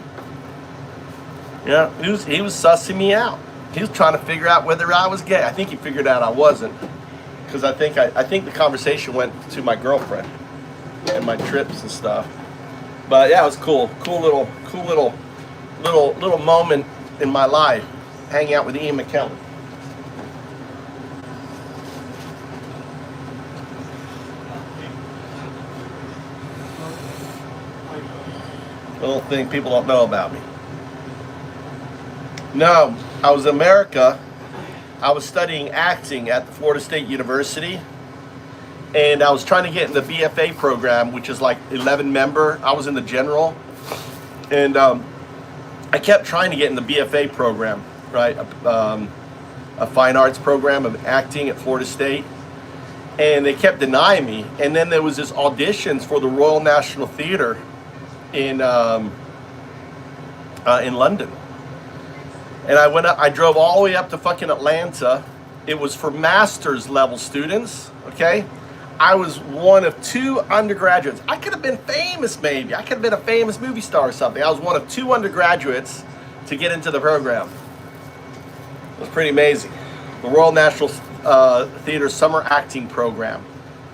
Yeah, he was sussing me out. He was trying to figure out whether I was gay. I think he figured out I wasn't, because I think the conversation went to my girlfriend and my trips and stuff. But yeah, it was cool little moment in my life, hanging out with Ian McKellen. Little thing people don't know about me. No, I was in America. I was studying acting at the Florida State University, and I was trying to get in the BFA program, which is like 11 member. I was in the general, and I kept trying to get in the BFA program, right? A fine arts program of acting at Florida State, and they kept denying me. And then there was this auditions for the Royal National Theatre in London, and I drove all the way up to fucking Atlanta. It was for master's level students. Okay, I was one of 2 undergraduates. I could have been famous, maybe. I could have been a famous movie star or something. I was one of 2 undergraduates to get into the program. It was pretty amazing. The Royal National Theatre Summer Acting Program.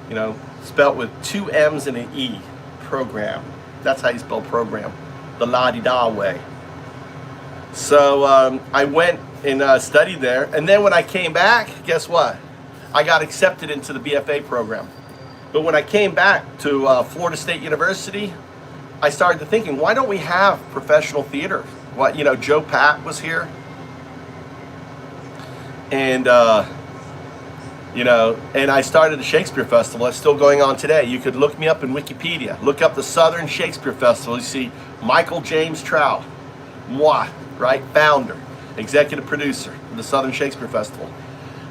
You know, spelt with 2 M's and an E. Program. That's how you spell program. The la-di-da way. So I went and studied there. And then when I came back, guess what? I got accepted into the BFA program. But when I came back to Florida State University, I started thinking, why don't we have professional theater? What, you know, Joe Patt was here. And, you know, and I started the Shakespeare Festival. It's still going on today. You could look me up in Wikipedia. Look up the Southern Shakespeare Festival. You see Michael James Trout, moi, right? Founder, executive producer of the Southern Shakespeare Festival.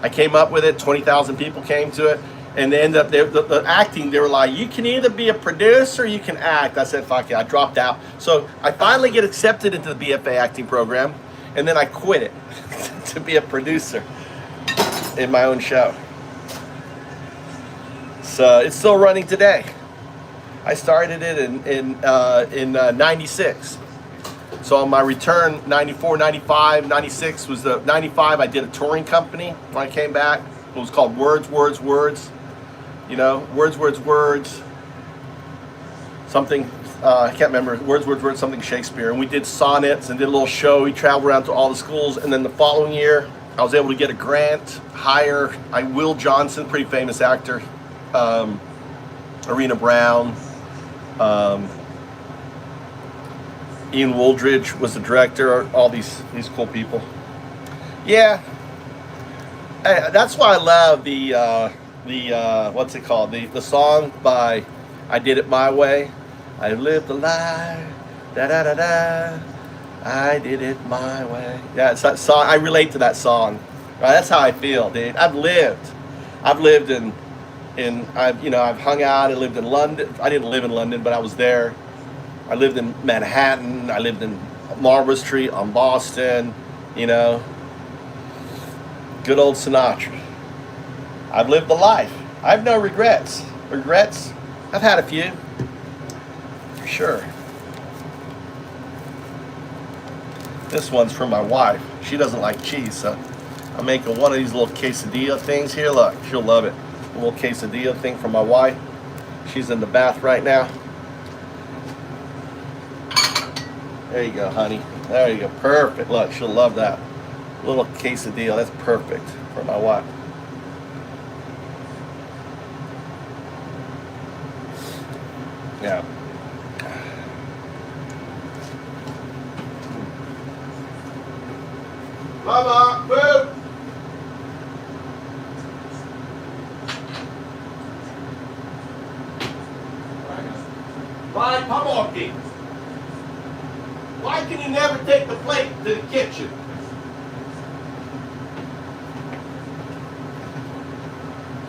I came up with it. 20,000 people came to it. And they ended up, the acting, they were like, you can either be a producer or you can act. I said, fuck it, I dropped out. So I finally get accepted into the BFA acting program, and then I quit it to be a producer in my own show. So it's still running today. I started it in 96. So on my return, 94, 95, 96 was the 95. I did a touring company when I came back. It was called Words, Words, Words. You know, Words, Words, Words. Something, I can't remember. Words, Words, Words, something Shakespeare. And we did sonnets and did a little show. We traveled around to all the schools. And then the following year, I was able to get a grant, hire Will Johnson, pretty famous actor, Arena Brown, Ian Wooldridge was the director, all these cool people. Yeah, that's why I love the what's it called? The song by I Did It My Way. I lived the life, da da da da. I did it my way. Yeah, it's that song. I relate to that song. Right, that's how I feel, dude. I've lived in I've hung out. I lived in London. I didn't live in London, but I was there. I lived in Manhattan. I lived in Marlborough Street, on Boston. You know, good old Sinatra. I've lived the life. I have no regrets. Regrets? I've had a few, for sure. This one's from my wife. She doesn't like cheese, so I'm making one of these little quesadilla things here. Look, she'll love it. A little quesadilla thing from my wife. She's in the bath right now. There you go, honey. There you go. Perfect. Look, she'll love that. A little quesadilla. That's perfect for my wife. Yeah. Mama, move! Why, come on, Pete. Why can you never take the plate to the kitchen?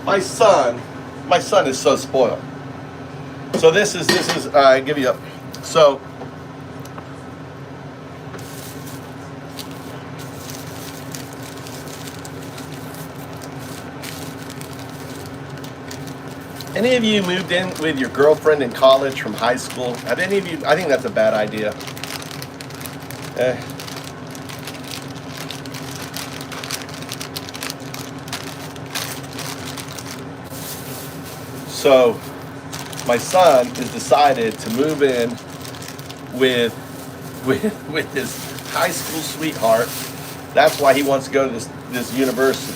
My son is so spoiled. So this is I give you a, so any of you moved in with your girlfriend in college from high school? Have any of you? I think that's a bad idea. So my son has decided to move in with his high school sweetheart. That's why he wants to go to this university.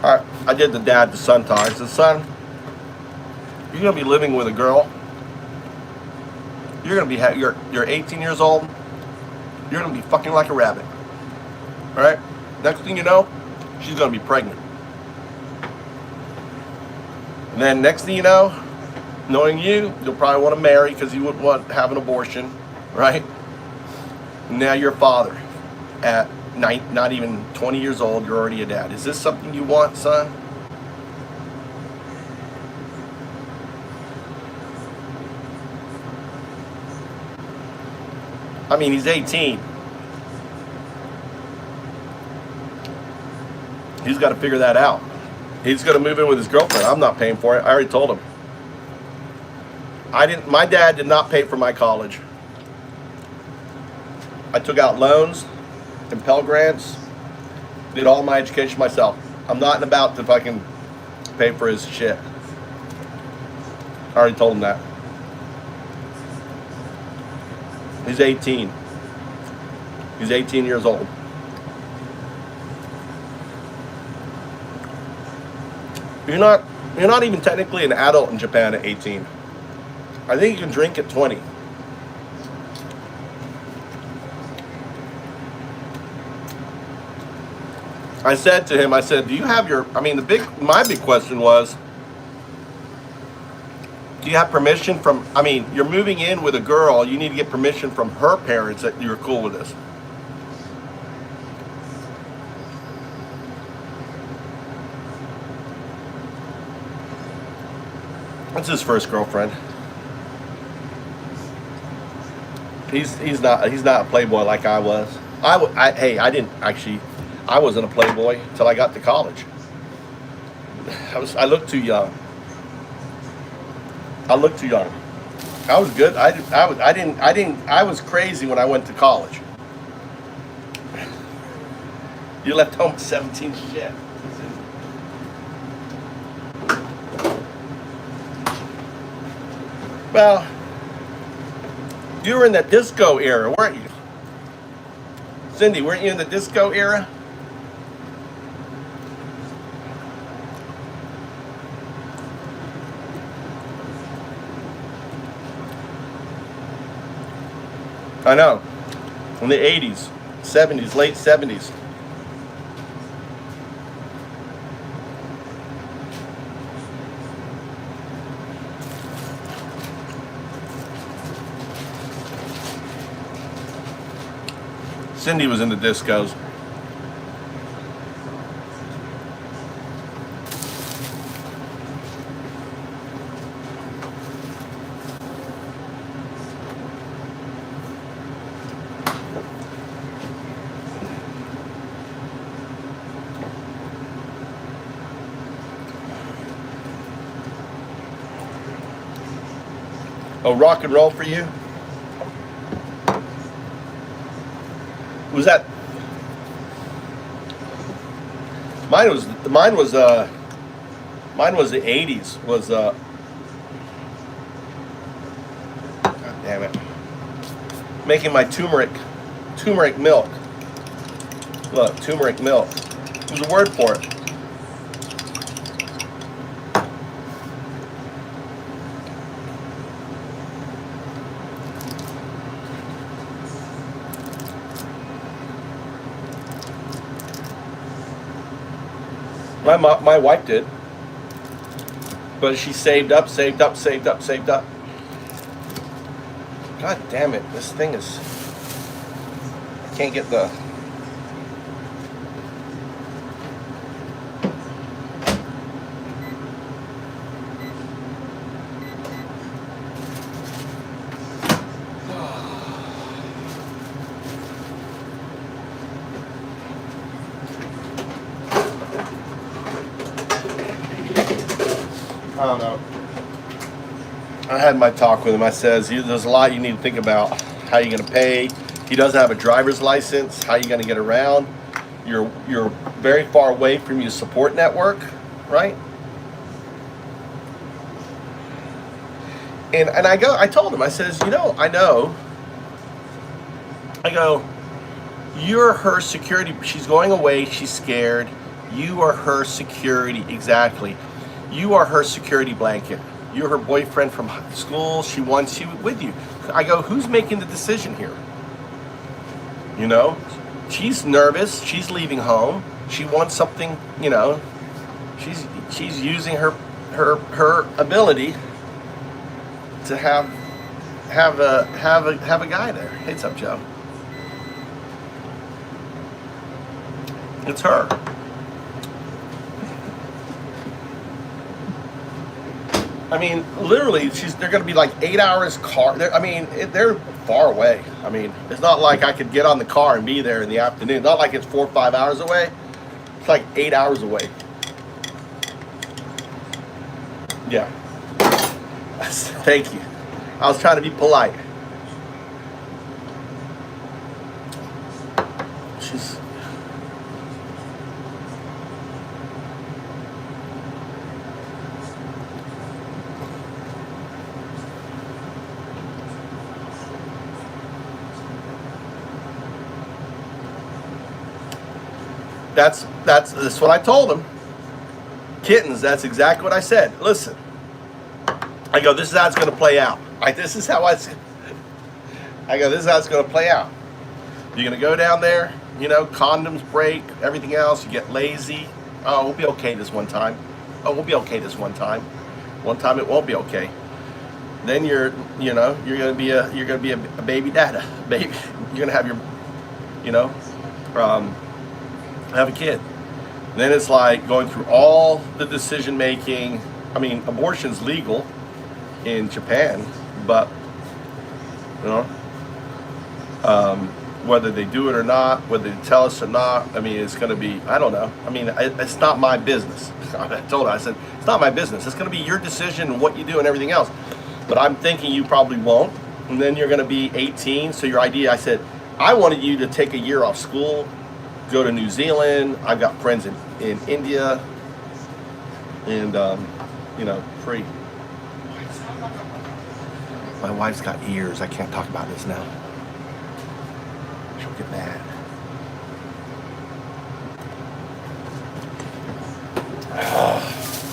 All right, I did the dad to son talk. I said, son, you're gonna be living with a girl. You're gonna be you're 18 years old. You're gonna be fucking like a rabbit. All right. Next thing you know, she's gonna be pregnant. And then next thing you know, knowing you'll probably want to marry because you wouldn't want to have an abortion, right? Now you're a father at not even 20 years old. You're already a dad. Is this something you want, son? I mean, he's 18. He's got to figure that out. He's going to move in with his girlfriend. I'm not paying for it. I already told him. My dad did not pay for my college. I took out loans and Pell Grants, did all my education myself. I'm not about to fucking pay for his shit. I already told him that. He's 18. He's 18 years old. You're not even technically an adult in Japan at 18. I think you can drink at 20. I said to him, do you have your, my big question was, do you have permission from, you're moving in with a girl, you need to get permission from her parents that you're cool with this. That's his first girlfriend. He's not a playboy like I was. I wasn't a playboy until I got to college. I looked too young. I was good. I was crazy when I went to college. You left home at 17, shit. Well, you were in that disco era, weren't you? Cindy, weren't you in the disco era? I know. In the 80s, 70s, late 70s. Cindy was in the discos. Oh, rock and roll for you? Was that? Mine was the 80s. God damn it. Making my turmeric milk. Look, turmeric milk. There's a word for it. My wife did, but she saved up. God damn it, this thing is, I can't get the, I don't know. I had my talk with him. I says, there's a lot you need to think about. How you're going to pay. He doesn't have a driver's license. How you going to get around. You're very far away from your support network, right? And I told him, I says, I know. I go, you're her security. She's going away. She's scared. You are her security. Exactly. You are her security blanket. You're her boyfriend from school. She wants you with you. I go, who's making the decision here? She's nervous. She's leaving home. She wants something, she's using her ability to have a guy there. Hey, what's up, Joe? It's her. Literally, they're going to be like 8 hours car. They're far away. It's not like I could get on the car and be there in the afternoon. Not like it's 4 or 5 hours away. It's like 8 hours away. Yeah. Thank you. I was trying to be polite. She's... That's what I told him. Kittens, that's exactly what I said. Listen, I go, this is how it's going to play out. This is how I go, this is how it's going to play out. You're going to go down there, you know, condoms break, everything else. You get lazy. Oh, we'll be okay this one time. Oh, we'll be okay this one time. One time it won't be okay. Then you're going to be a baby dada. Baby, you're going to have your, have a kid. Then it's like going through all the decision making. I mean, abortion's legal in Japan, but whether they do it or not, whether they tell us or not, I mean, it's going to be, I don't know. I mean, it's not my business. I told her, I said, it's not my business. It's going to be your decision and what you do and everything else. But I'm thinking you probably won't. And then you're going to be 18. So your idea, I said, I wanted you to take a year off school, go to New Zealand. I've got friends in India, and free. My wife's got ears. I can't talk about this now. She'll get mad.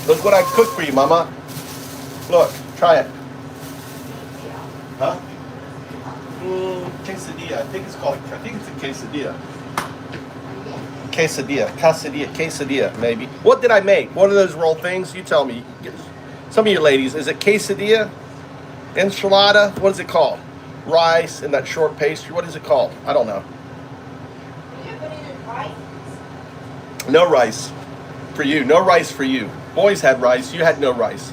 Look what I cooked for you, Mama. Look, try it. Huh? Quesadilla. I think it's a quesadilla. Quesadilla, maybe. What did I make? One of those roll things? You tell me. Some of you ladies, is it quesadilla? Enchilada? What is it called? Rice and that short pastry. What is it called? I don't know. No rice for you. No rice for you. Boys had rice. You had no rice.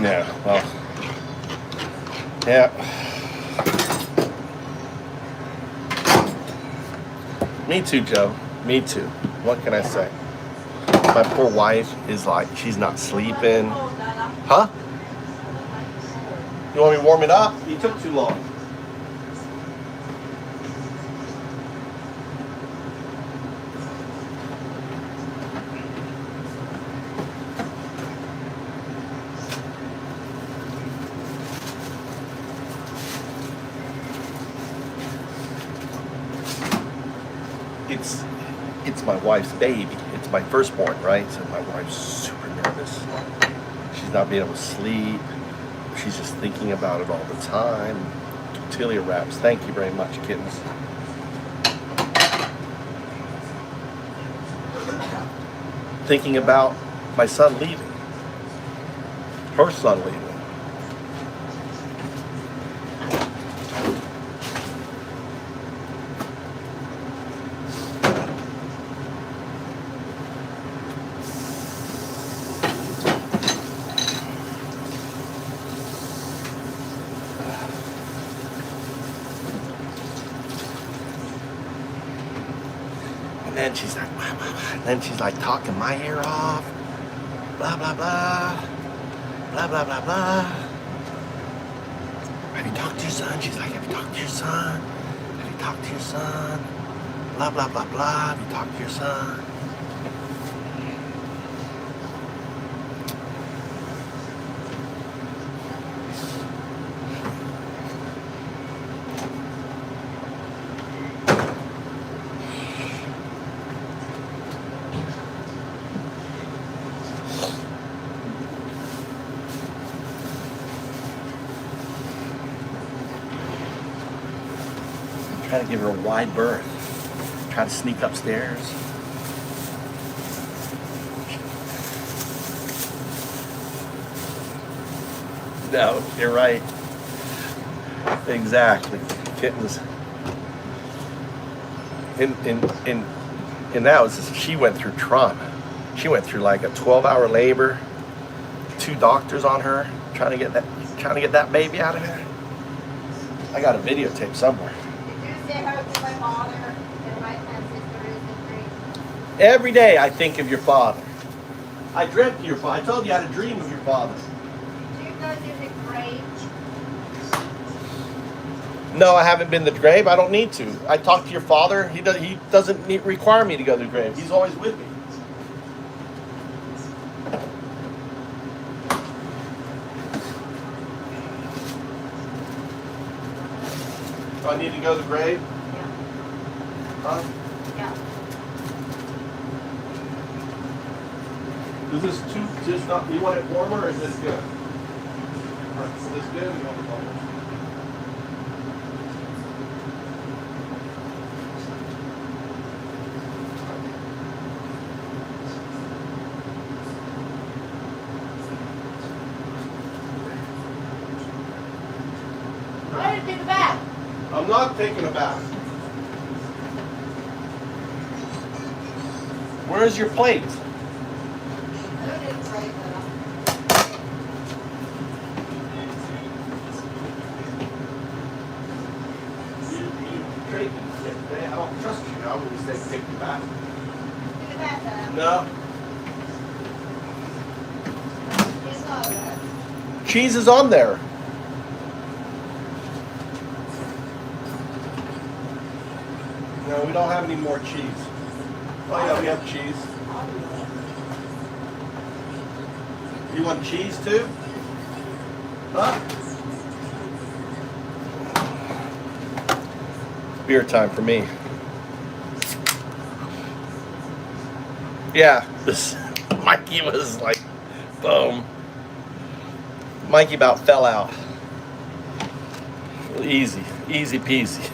Yeah, well, yeah. Me too, Joe. Me too. What can I say? My poor wife is like, she's not sleeping. Huh? You want me to warm it up? You took too long. It's my wife's baby. It's my firstborn, right? So my wife's super nervous. She's not being able to sleep. She's just thinking about it all the time. Tortilla wraps. Thank you very much, kittens. Thinking about my son leaving. Her son leaving. And then she's like, blah, blah, blah. And then she's like talking my ear off. Blah, blah, blah. Blah, blah, blah, blah. Have you talked to your son? She's like, have you talked to your son? Have you talked to your son? Blah, blah, blah, blah. Have you talked to your son? Trying to give her a wide berth. Try to sneak upstairs. No, you're right. Exactly. Kittens. And that was, she went through trauma. She went through like a 12-hour labor, 2 doctors on her, trying to get that baby out of her. I got a videotape somewhere. Did you say hello to my father and my sisters and three? Every day I think of your father. I dreamt of your father. I told you I had a dream of your father. Did you go to the grave? No, I haven't been to the grave. I don't need to. I talked to your father. He doesn't require me to go to the grave. He's always with me. Do I need to go to the grave? Yeah. Huh? Yeah. Is this just not, you want it warmer or is this good? Is this good or you want it warmer? Why did you take a bath? I'm not taking a bath. Where's your plate? I don't need a grave though. I don't trust you now when you say take the bath. Take a bath No. though. It's not good. Cheese is on there. No, we don't have any more cheese. Oh yeah, we have cheese. You want cheese too? Huh? Beer time for me. Yeah, this Mikey was like, boom. Mikey about fell out. Easy peasy.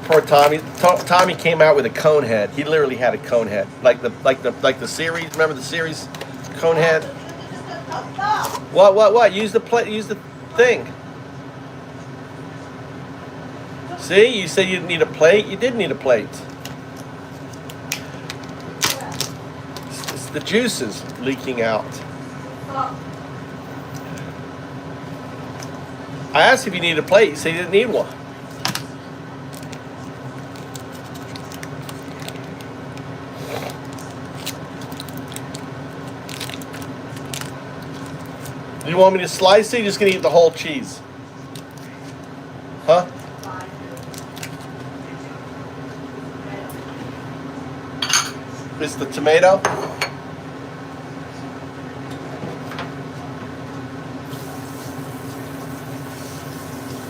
Poor Tommy. Tommy came out with a cone head. He literally had a cone head, like the series. Remember the series, cone head. What? Use the plate. Use the thing. See, you said you didn't need a plate. You did need a plate. It's the juices leaking out. I asked if you needed a plate. You said you didn't need one. Do you want me to slice it? You're just gonna eat the whole cheese. Huh? It's the tomato.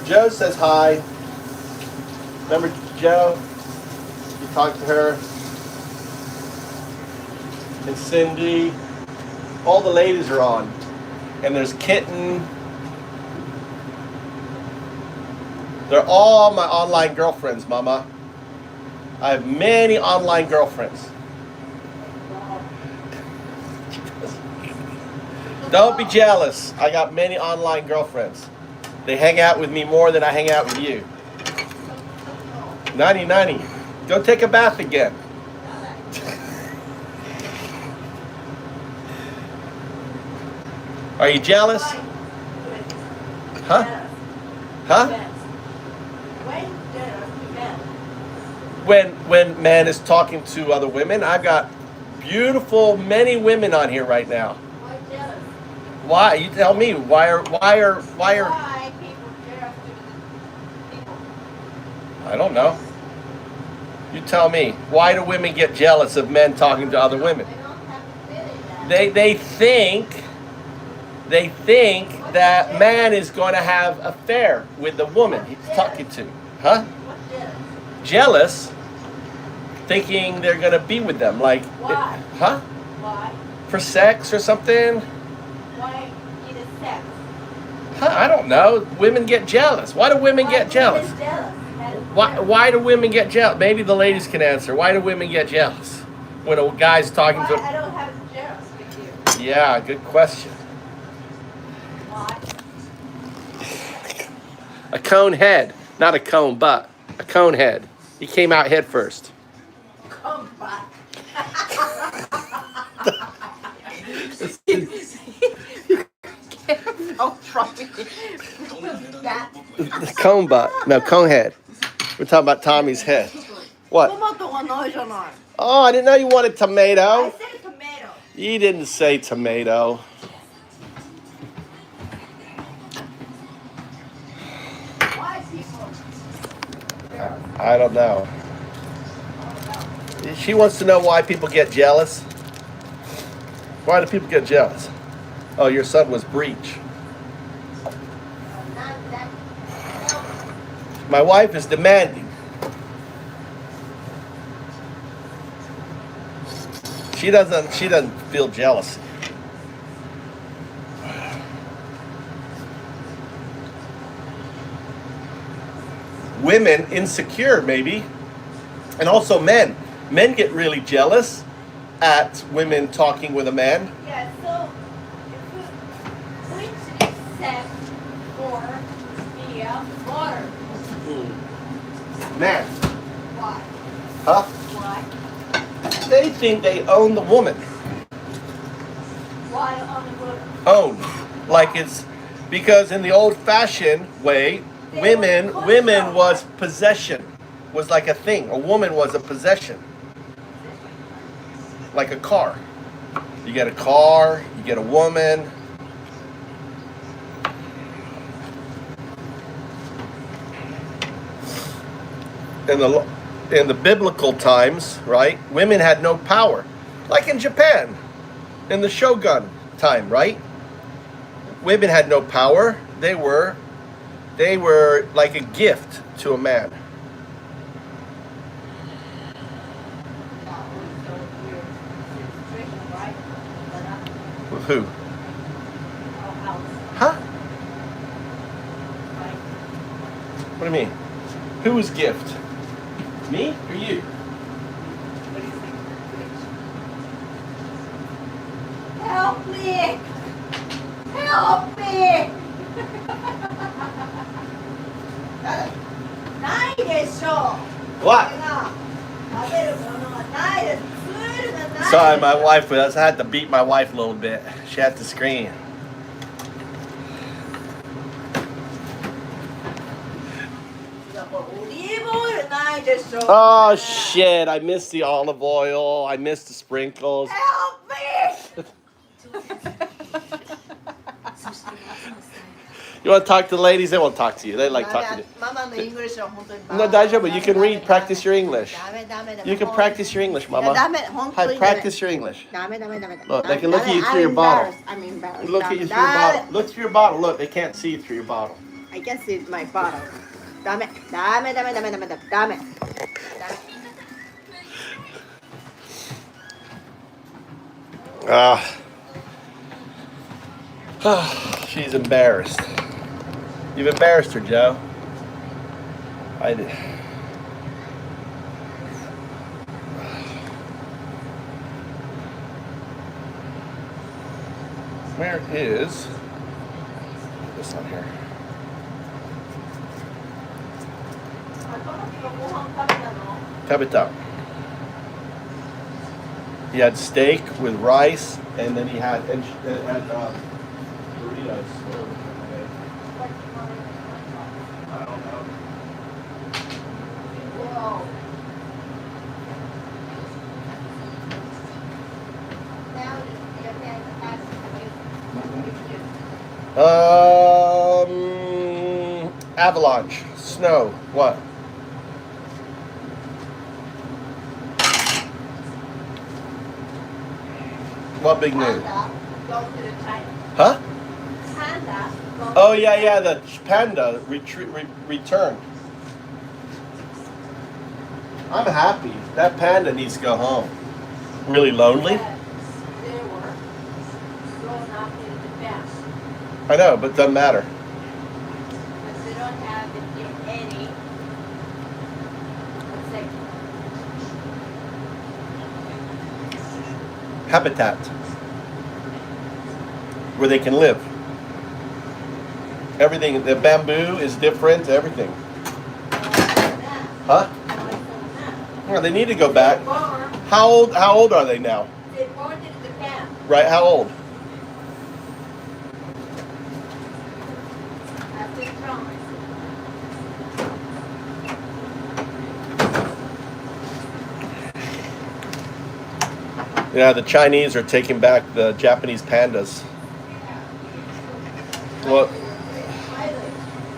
Joe says hi. Remember Joe? You talked to her. And Cindy. All the ladies are on. And there's Kitten. They're all my online girlfriends, Mama. I have many online girlfriends. Don't be jealous. I got many online girlfriends. They hang out with me more than I hang out with you. 90. Go take a bath again. Are you jealous? Huh? Huh? When man is talking to other women, I've got beautiful many women on here right now. Why? You tell me. Why are Why people jealous to people? I don't know. You tell me. Why do women get jealous of men talking to other women? They don't have to fit in that. They think that man is going to have an affair with the woman he's talking to. Huh? What's jealous? Jealous, thinking they're going to be with them. Like, Why? huh? Why? For sex or something? Why need a sex? Huh? I don't know. Women get jealous. Why do women get jealous? Why do women get jealous? Maybe the ladies can answer. Why do women get jealous when a guy's talking Why to? I don't have a jealous with you. Yeah, good question. Why? A cone head, not a cone butt. A cone head. He came out head first. butt. Don't try that. The cone butt. No, cone head. We're talking about Tommy's head. What? トマトがないじゃない。 Oh, I didn't know you wanted I tomato. said tomato. You didn't say tomato. Why people? I don't know. She wants to know why people get jealous. Why do people get jealous? Oh, your son was breech. Not that. My wife is demanding. She doesn't feel jealousy. Women insecure maybe. And also men. Men get really jealous at women talking with a man. Yeah, so which except for the water? Man. Why? Huh? Why? They think they own the woman. Why on the water? Own. Like it's because in the old fashioned way, women was possession. Was like a thing. A woman was a possession. Like a car. You get a car, you get a woman. In the biblical times, right? Women had no power. Like in Japan, in the Shogun time, right? Women had no power. They were like a gift to a man. With who? Huh? What do you mean? Whose gift? Me or you? Help me! Help me! ないでしょ What? これが食べるものはないです。ツールがないです。 Sorry, my wife was. I had to beat my wife a little bit. She had to scream. Oh shit! I missed the olive oil. I missed the sprinkles. Help me! You want to talk to the ladies? They won't talk to you. They like talking to you. ママのイングリッシュは本当に No, 大丈夫. You can read, practice your English. ダメダメダメ You can practice your English, Mama. ダメ本当 Hi, にダメ practice your English. ダメダメダメ Look, they can look at you through your bottle. I'm embarrassed. Look at you through your bottle. Look through your bottle. Look, they can't see through your bottle. I can see my bottle. ダメダメダメダメダメダメ She's embarrassed. You've embarrassed her, Joe. I did. Where is this on here? 食べた. He had steak with rice, and then he had burritos. I don't know. Whoa. Now your hand has Avalanche, snow, what? What big news? Panda go to the China. Huh? Panda go Oh yeah, the panda returned. I'm happy. That panda needs to go home. Really lonely? They were grown up in Japan. I know, but doesn't matter. But they don't have it in any, let's say, Habitat. Where they can live. Everything, the bamboo is different, everything. Huh? Yeah, they need to go back. farm. How old are they now? They born in Japan. Right, how old? After Trump. Yeah, the Chinese are taking back the Japanese pandas. Well,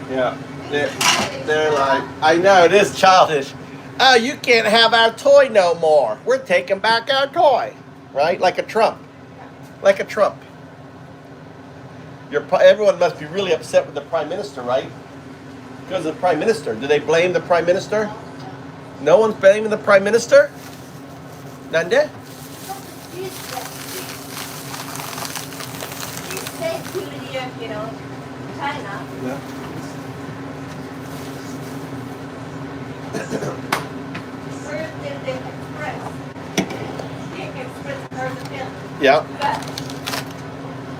yeah, they're like, I know, it is childish. Oh, you can't have our toy no more. We're taking back our toy. Right? Like a Trump. Like a Trump. Everyone must be really upset with the Prime Minister, right? Because of the Prime Minister. Do they blame the Prime Minister? No one's blaming the Prime Minister? Nande? She's said to China. Yeah. Where did they express? They expressed her feelings. Yeah. But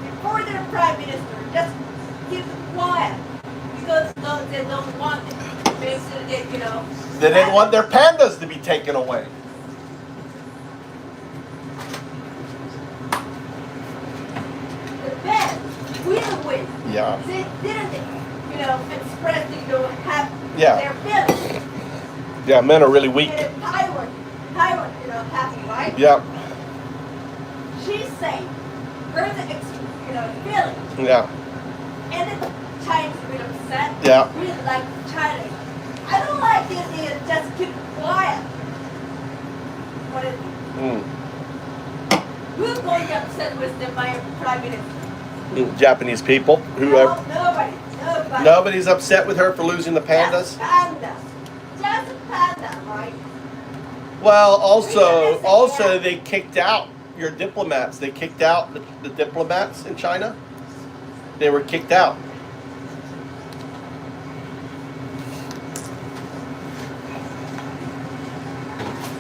before the Prime Minister, just keep it quiet. Because they don't want it. Basically, They didn't want their pandas to be taken away. the best will win. Yeah. They didn't, express, have Yeah. their feelings. Yeah, men are really weak. And Taiwan, happy, right? Yeah. She's saying, her feeling. Yeah. And the Chinese really upset. Yeah. Really like China. I don't like this, just keep quiet. What is it? Mm. Who's going to upset with the Prime Minister? Japanese people. Whoever. No, nobody. Nobody's upset with her for losing the pandas. Just pandas. Just a panda, right? Well, also they kicked out your diplomats. They kicked out the diplomats in China. They were kicked out.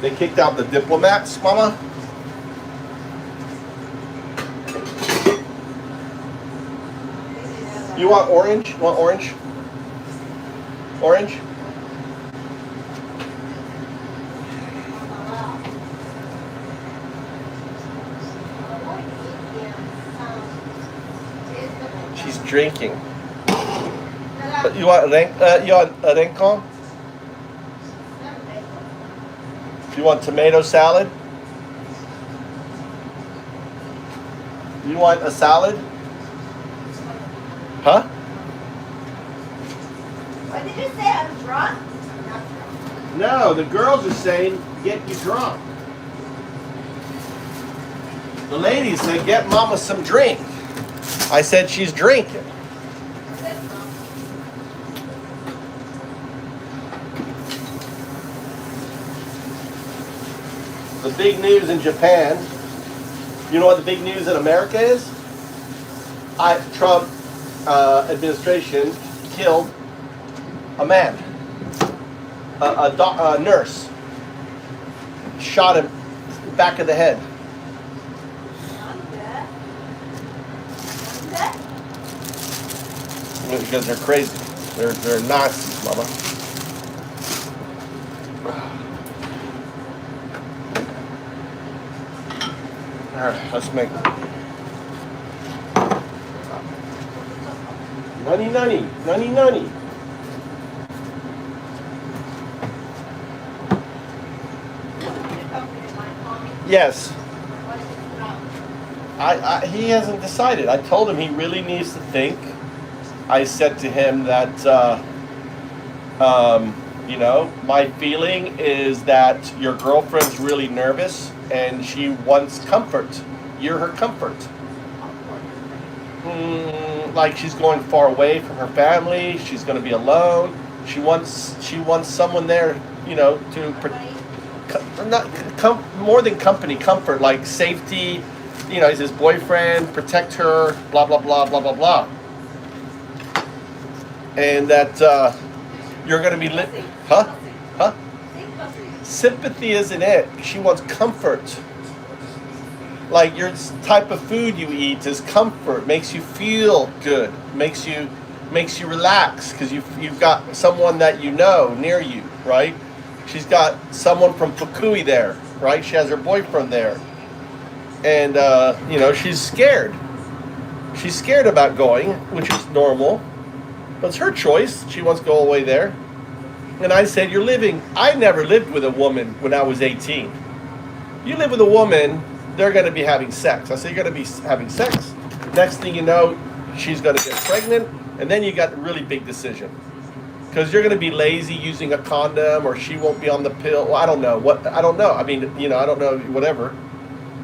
They kicked out the diplomats, Mama. You want orange? You want orange? Orange? She's drinking. You want rencon? You want tomato salad? You want a salad? Huh? What did you say? I'm drunk? Not drunk. No, the girls are saying get you drunk. The ladies said get mama some drink. I said she's drinking. The big news in Japan, you know what the big news in America is? Trump administration killed a man, a nurse, shot him back of the head. Because they're crazy. They're Nazis, mama. All right, let's make nunny. Yes. He hasn't decided. I told him he really needs to think. I said to him that, my feeling is that your girlfriend's really nervous and she wants comfort. You're her comfort. Like she's going far away from her family. She's going to be alone. She wants someone there, more than company, comfort, like safety. He's his boyfriend, protect her, blah blah blah blah blah blah. And that you're going to be huh? Sympathy isn't it. She wants comfort. Like your type of food you eat is comfort, makes you feel good, makes you relax because you've got someone that you know near you, right? She's got someone from Fukui there. right? She has her boyfriend there. And, you know, she's scared. She's scared about going, which is normal. But it's her choice. She wants to go away there. And I said, I never lived with a woman when I was 18. You live with a woman, they're going to be having sex. I said, you're going to be having sex. Next thing you know, she's going to get pregnant. And then you got a really big decision. Because you're going to be lazy using a condom, or she won't be on the pill. Well, I don't know. I don't know. I mean, you know, I don't know, whatever.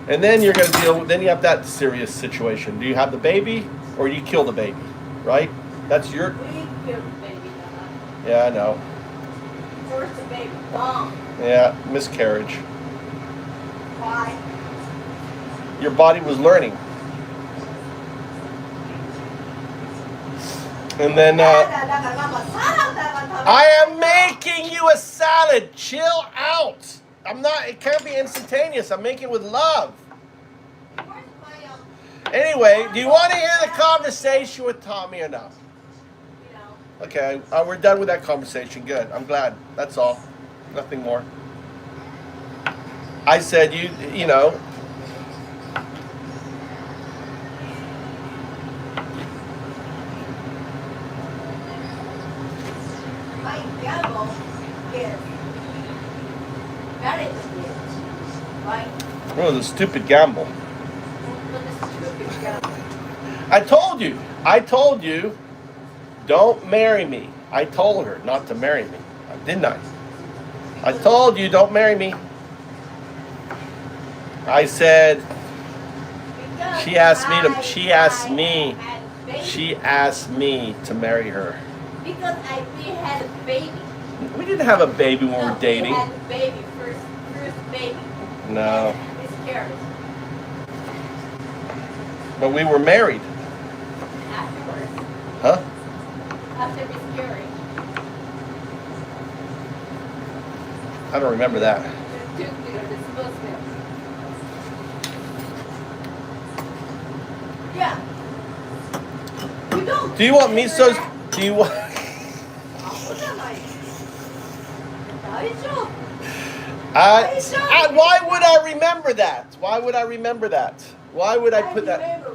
And then you're going to then you have that serious situation. Do you have the baby, or do you kill the baby? Right? That's your... We killed the baby, Donna. Yeah, I know. First the baby bomb. Yeah, miscarriage. Why? Your body was learning. And then, I am making you a salad. Chill out. It can't be instantaneous. I'm making it with love. Anyway, do you want to hear the conversation with Tommy or no? Okay, we're done with that conversation. Good. I'm glad. That's all. Nothing more. I said, you know. My gamble is marriage is, right? Oh, the stupid gamble. But the stupid gamble. I told you, don't marry me. I told her not to marry me. Didn't I? I told you, don't marry me. I said, Because she asked me to marry her. Because we had a baby. We didn't have a baby when we No, were dating. We had a baby, first baby. No, Miscarriage. but we were married. Afterwards. Huh? After miscarriage. I don't remember that. The supposed to. Yeah. You don't. Do you want miso? Do you want? Why would I remember that? Why would I remember that? Why would I put that?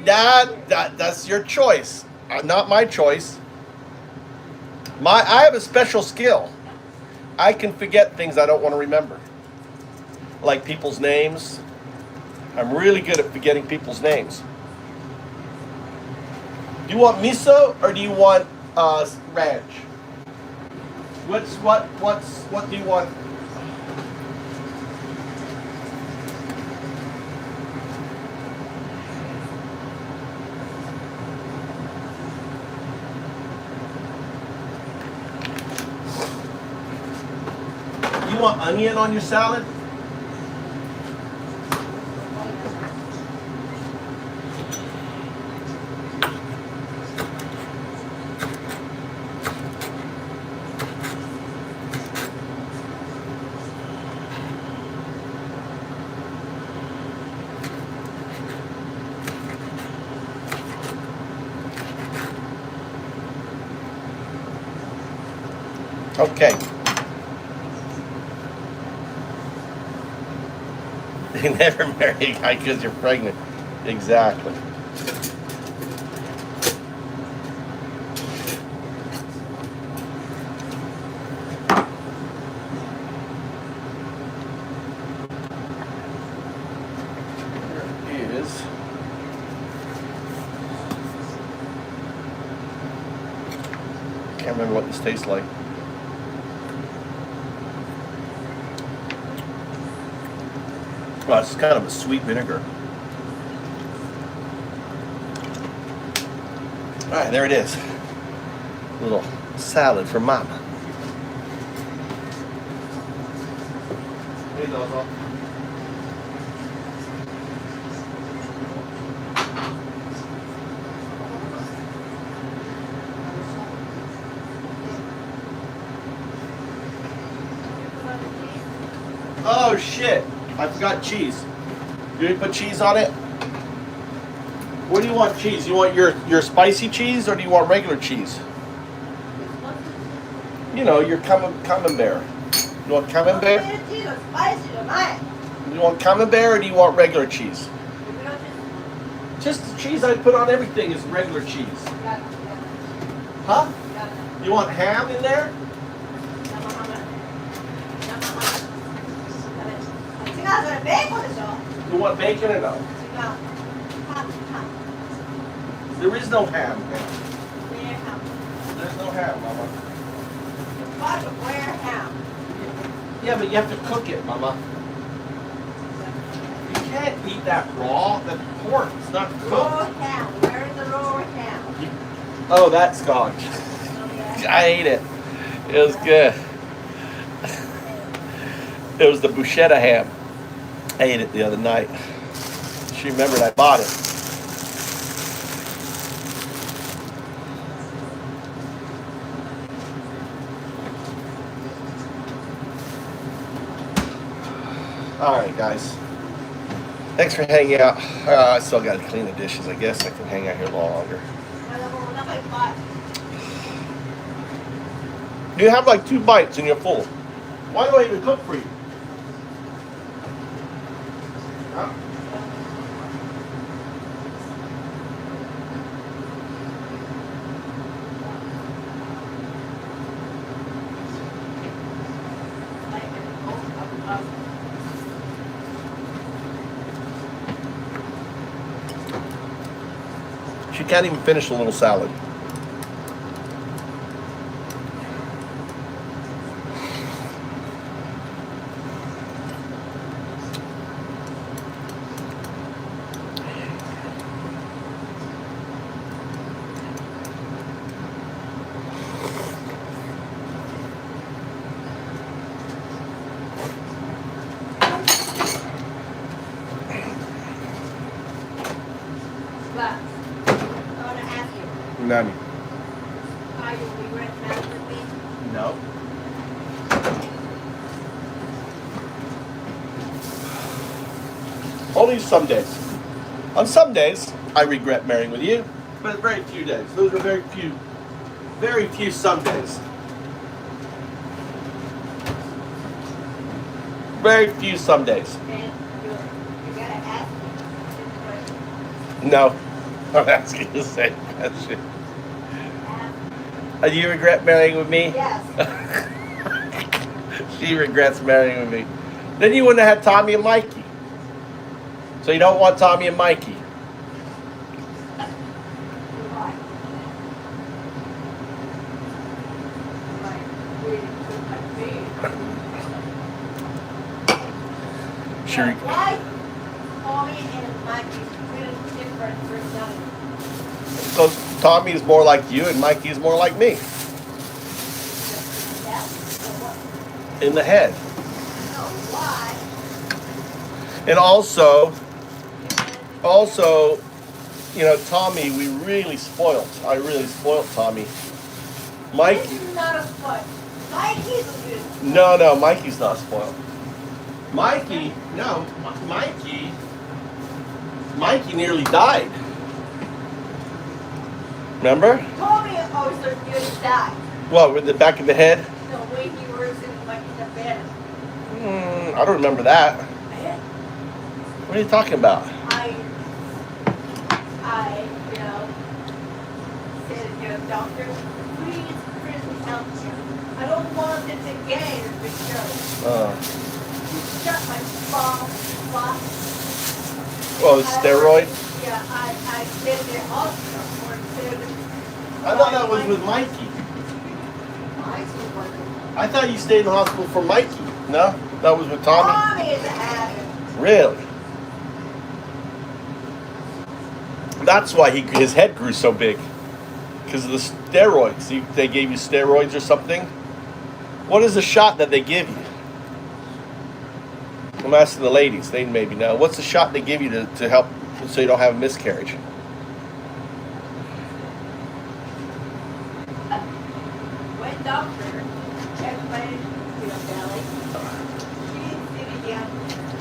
That's your choice, not my choice. I have a special skill. I can forget things I don't want to remember, like people's names. I'm really good at forgetting people's names. Do you want miso or do you want ranch? What do you want? You want onion on your salad? Okay. You never marry a guy because you're pregnant. Exactly. There is. Can't remember what this tastes like. Well, it's kind of a sweet vinegar. All right, there it is. A little salad for Mama. Hey, Dozo. Oh shit! I forgot cheese. You put cheese on it? What do you want cheese? You want your spicy cheese or do you want regular cheese? You know, your camembert. You want camembert? You want camembert or do you want regular cheese? Just the cheese I put on everything is regular cheese. Huh? You want ham in there? You want bacon or no? There is no ham. There's no ham, Mama. Yeah, but you have to cook it, Mama. You can't eat that raw. That's pork. It's not cooked. Where's the raw ham? Oh, that's gone. I ate it. It was good. It was the bruschetta ham. I ate it the other night. She remembered I bought it. All right, guys. Thanks for hanging out. I still got to clean the dishes. I guess I can hang out here a little longer. You have like 2 bites and you're full. Why do I even cook for you? Huh? She can't even finish a little salad. None. Are you regret marrying with me? No. Only some days. On some days, I regret marrying with you, but very few days. Those are very few some days. Very few some days. And you gotta ask me this question. No. I'm asking the same question. Do you regret marrying with me? Yes. She regrets marrying with me. Then you wouldn't have had Tommy and Mikey. So you don't want Tommy and Mikey. She Why Tommy and Mikey's really different personalities? Because Tommy is more like you and Mikey is more like me. Yeah? So what? In the head. No, why? And also, you know, Tommy, we really spoiled. I really spoiled Tommy. Mikey. This is not a spoil. Mikey's a good. No, Mikey's not spoiled. Mikey nearly died. Remember? Tommy also nearly died. What, with the back of the head? The way he was in like the bed. I don't remember that. Man, What are you talking about? I, said, doctor, please help him. I don't want it to get in the show. Shut my spot. Oh, the steroid? Yeah, I stayed in the hospital for I thought that was with Mikey. I thought you stayed in the hospital for Mikey. No? That was with Tommy? Tommy is a habit. Really? That's why his head grew so big. Because of the steroids. They gave you steroids or something? What is the shot that they give you? I'm asking the ladies. They maybe know. What's the shot they give you to help so you don't have a miscarriage? When doctor checked my belly, she didn't see me down.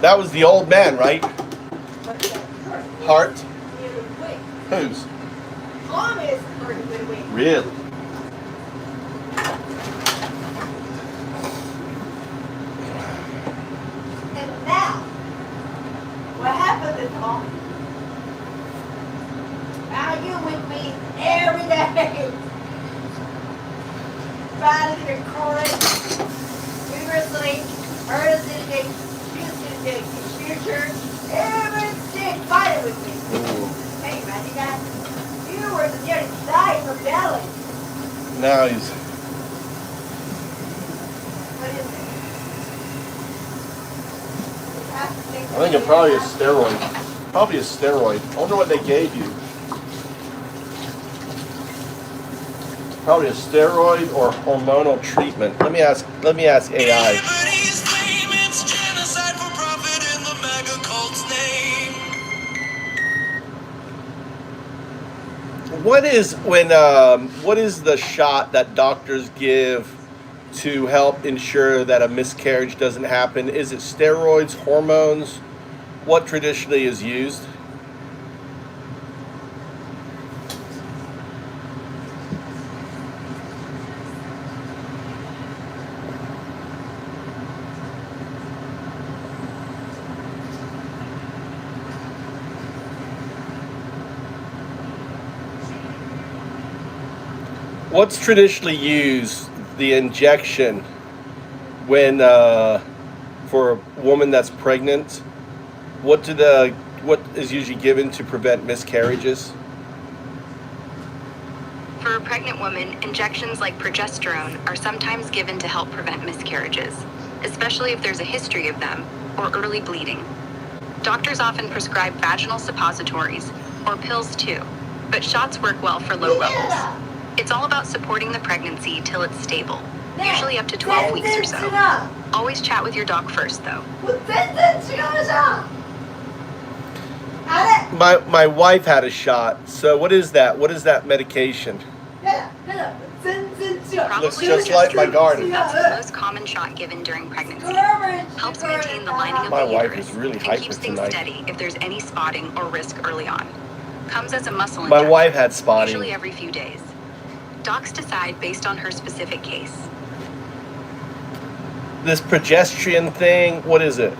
That was the old man, right? But the Heart? really quick. Whose? Tommy is pretty good weight. Really? Bad in corn, vigorously, earnestly, future, future, everything fighting with me. Hey man, you were nearly dying from belly. Now he's. What is it? I think it's probably a steroid. Probably a steroid. I wonder what they gave you. Probably a steroid or hormonal treatment. Let me ask AI. What is the shot that doctors give to help ensure that a miscarriage doesn't happen? Is it steroids, hormones? What traditionally is used? What's traditionally used, the injection, when for a woman that's pregnant? What is usually given to prevent miscarriages? For a pregnant woman, injections like progesterone are sometimes given to help prevent miscarriages, especially if there's a history of them or early bleeding. Doctors often prescribe vaginal suppositories or pills too, but shots work well for low levels. It's all about supporting the pregnancy till it's stable, usually up to 12 weeks or so. Always chat with your doc first, though. My wife had a shot. So what is that? What is that medication? Probably Looks just like my garden. That's the most common shot given during pregnancy. Helps maintain the lining of My the wife uterus is really and hyper keeps things tonight. steady if there's any spotting or risk early on. Comes as a muscle My injection, wife had spotting. usually every few days. Docs decide based on her specific case. This progesterone thing, what is it?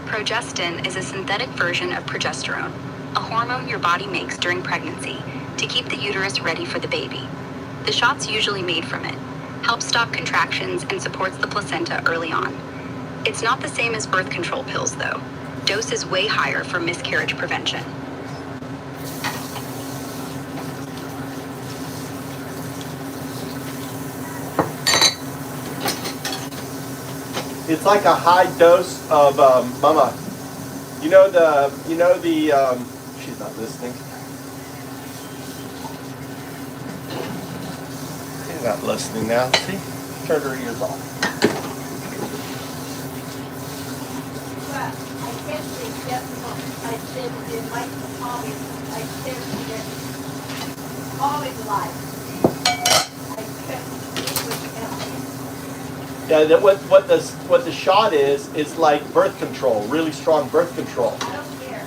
Progestin is a synthetic version of progesterone, a hormone your body makes during pregnancy to keep the uterus ready for the baby. The shot's usually made from it, helps stop contractions and supports the placenta early on. It's not the same as birth control pills though. Dose is way higher for miscarriage prevention. It's like a high dose of mama. You know the she's not listening. She's not listening now. See? Turned her ears off. Always alive. Yeah, that what the shot is like birth control, really strong birth control. I don't care.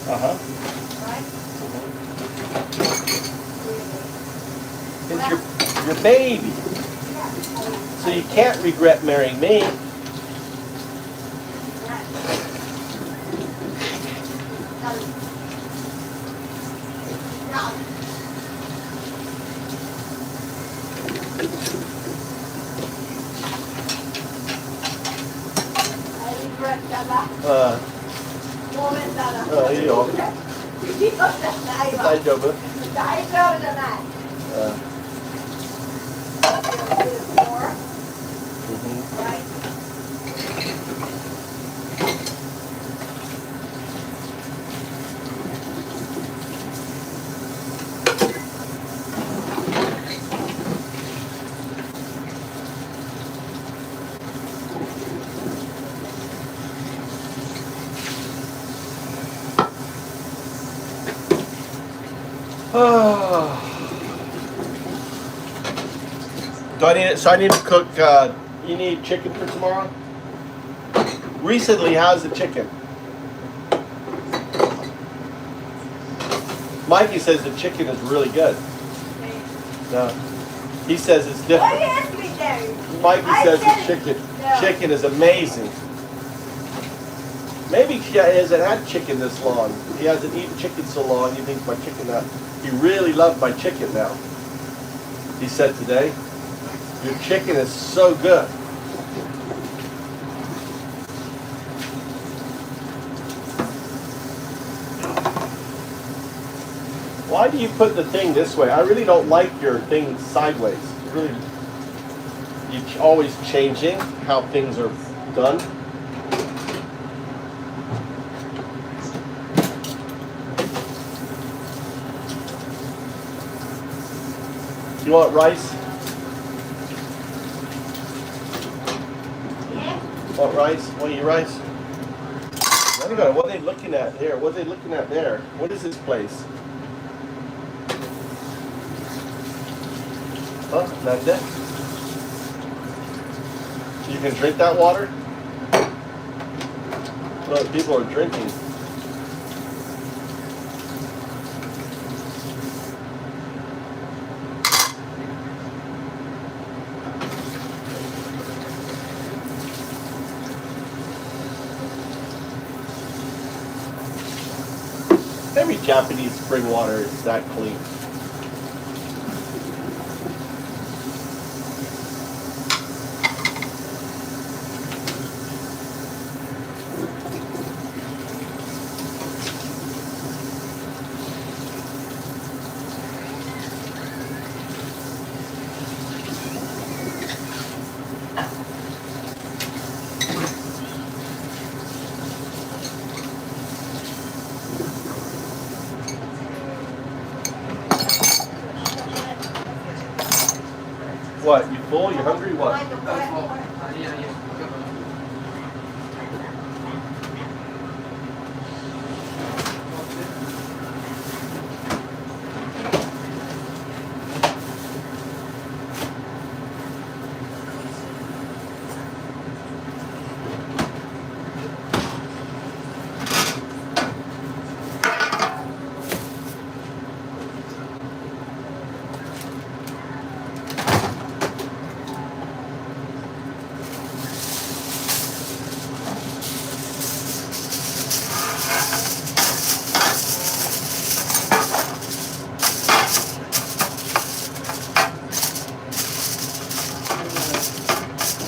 Uh-huh. Right? It's your baby. So you can't regret marrying me.いいよ。大丈夫？大丈夫じゃない。So I need to cook. You need chicken for tomorrow? Recently, how's the chicken? Mikey says the chicken is really good. No, he says it's different. Why you ask me that? Mikey I says said the it. chicken No. chicken is amazing. Maybe he hasn't had chicken this long. He hasn't eaten chicken so long. He thinks my chicken now. He really loved my chicken now. He said today, your chicken is so good. Why do you put the thing this way? I really don't like your thing sideways. Really, you're always changing how things are done. You want rice? Yeah. Want rice? Want you rice? What are they looking at here? What are they looking at there? What is this place? Oh, nanda. You can drink that water? Well, people are drinking. Every Japanese spring water is that clean. What, you full? You hungry? What? Like a flat-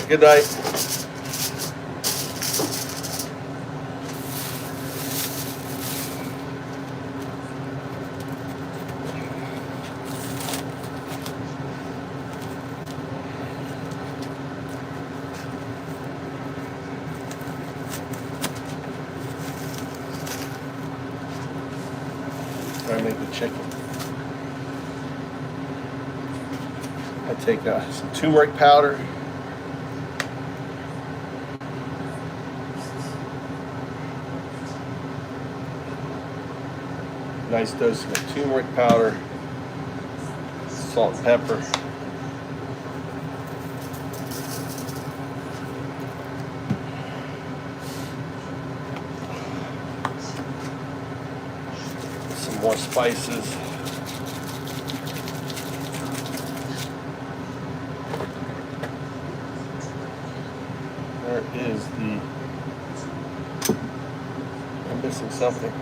Good night. I make the chicken. I take some turmeric powder. Nice dose of turmeric powder, salt and pepper. Some more spices. There is the, I'm missing something.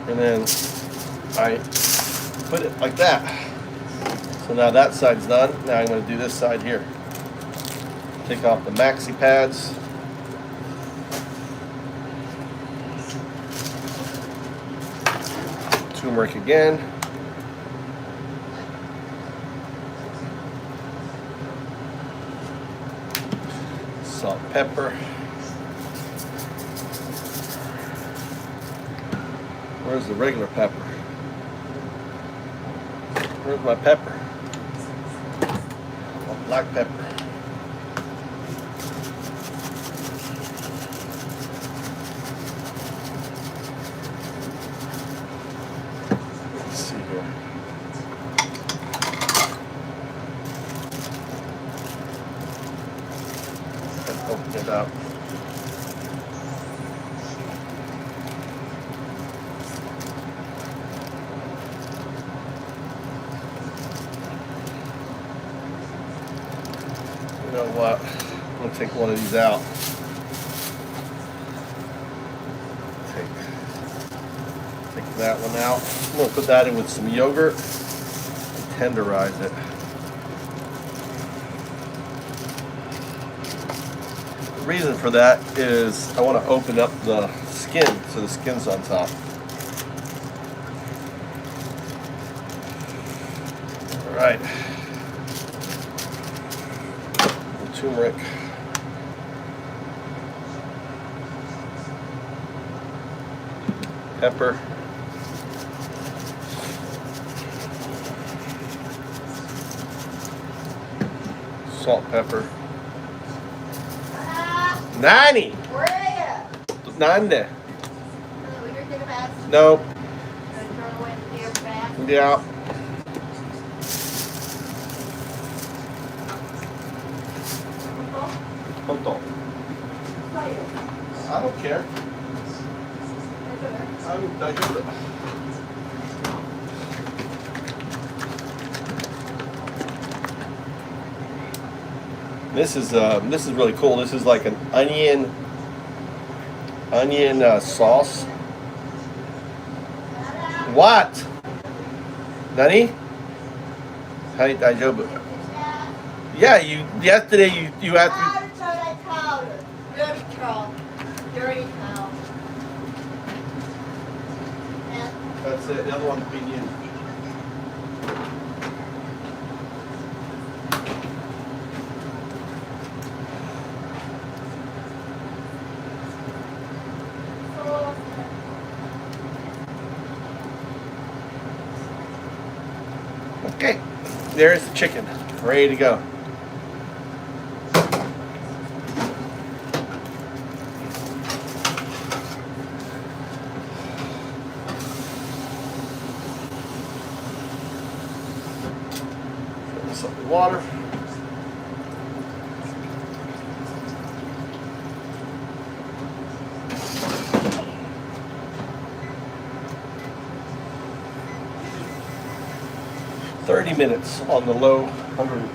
And then I put it like that. So now that side's done. Now I'm going to do this side here. Take off the maxi pads. Turmeric again. Salt, pepper. Where's the regular pepper? Where's my pepper? Oh, black pepper. Let's see here. Let's open it up. know what? I'm gonna take one of these out. Take that one out. I'm gonna put that in with some yogurt and tenderize it. The reason for that is I want to open up the skin so the skin's on top. All right. Turmeric. Pepper. Salt, pepper. Nani? Where are you? Nande. We drink in the bath. No. Throw away the beer back. Yeah. Tonto. I don't care. I do it. This is really cool. This is like an onion sauce. What? Nani? Hey, daijoubu. Yeah, yesterday you asked me. Dirty towel. That's it. The other one's being in. Okay, there's the chicken, ready to go. Fill this up with water. $30 minutes on the low 100.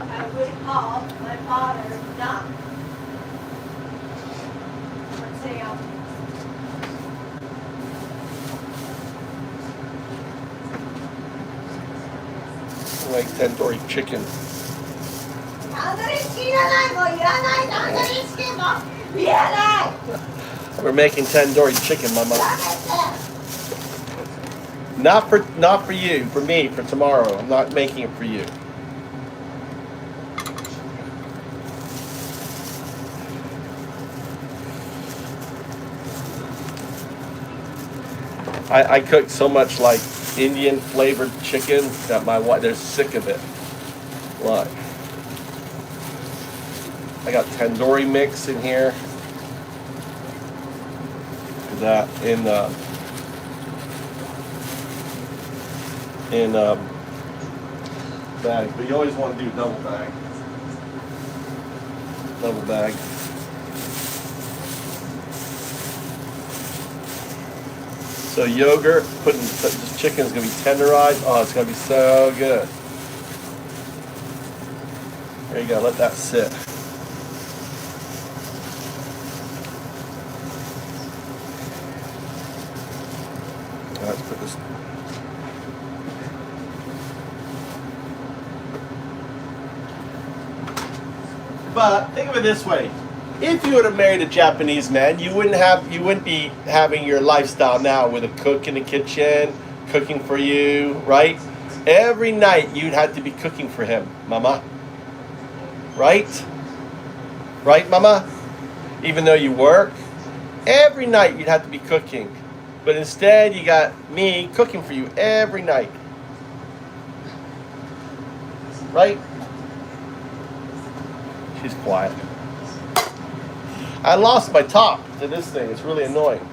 I would call my father not for sale. Like tandoori chicken. We're making tandoori chicken, Mama. Not for you, for me, for tomorrow. I'm not making it for you. I cook so much like Indian flavored chicken that my wife, they're sick of it. Look. I got tandoori mix in here. That in bag, but you always want to do double bag. Double bag. So yogurt, this chicken's gonna be tenderized. Oh, it's gonna be so good. There you go. Let that sit. Let's put this. But think of it this way: if you would have married a Japanese man, you wouldn't be having your lifestyle now with a cook in the kitchen, cooking for you, right? Every night you'd have to be cooking for him, Mama. Right? Right, Mama? Even though you work, every night you'd have to be cooking. But instead, you got me cooking for you every night. Right? She's quiet. I lost my top to this thing. It's really annoying.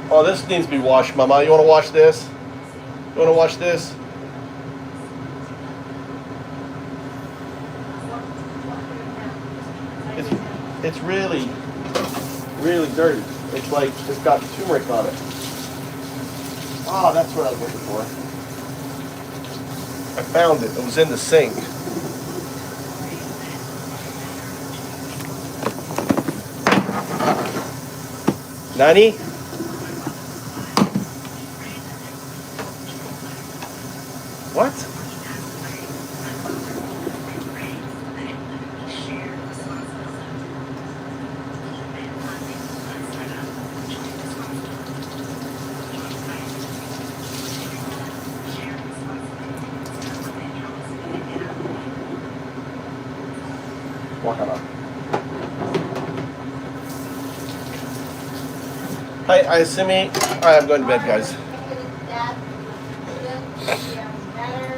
Oh, this needs to be washed, Mama. You want to wash this? You want to wash this? It's really dirty. It's like it's got turmeric on it. Oh, that's what I was looking for. I found it. It was in the sink. Nani? What? Hi, Isimi. Alright, I'm going to bed, guys.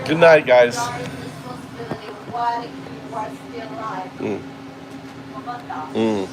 Good night, guys. Mm.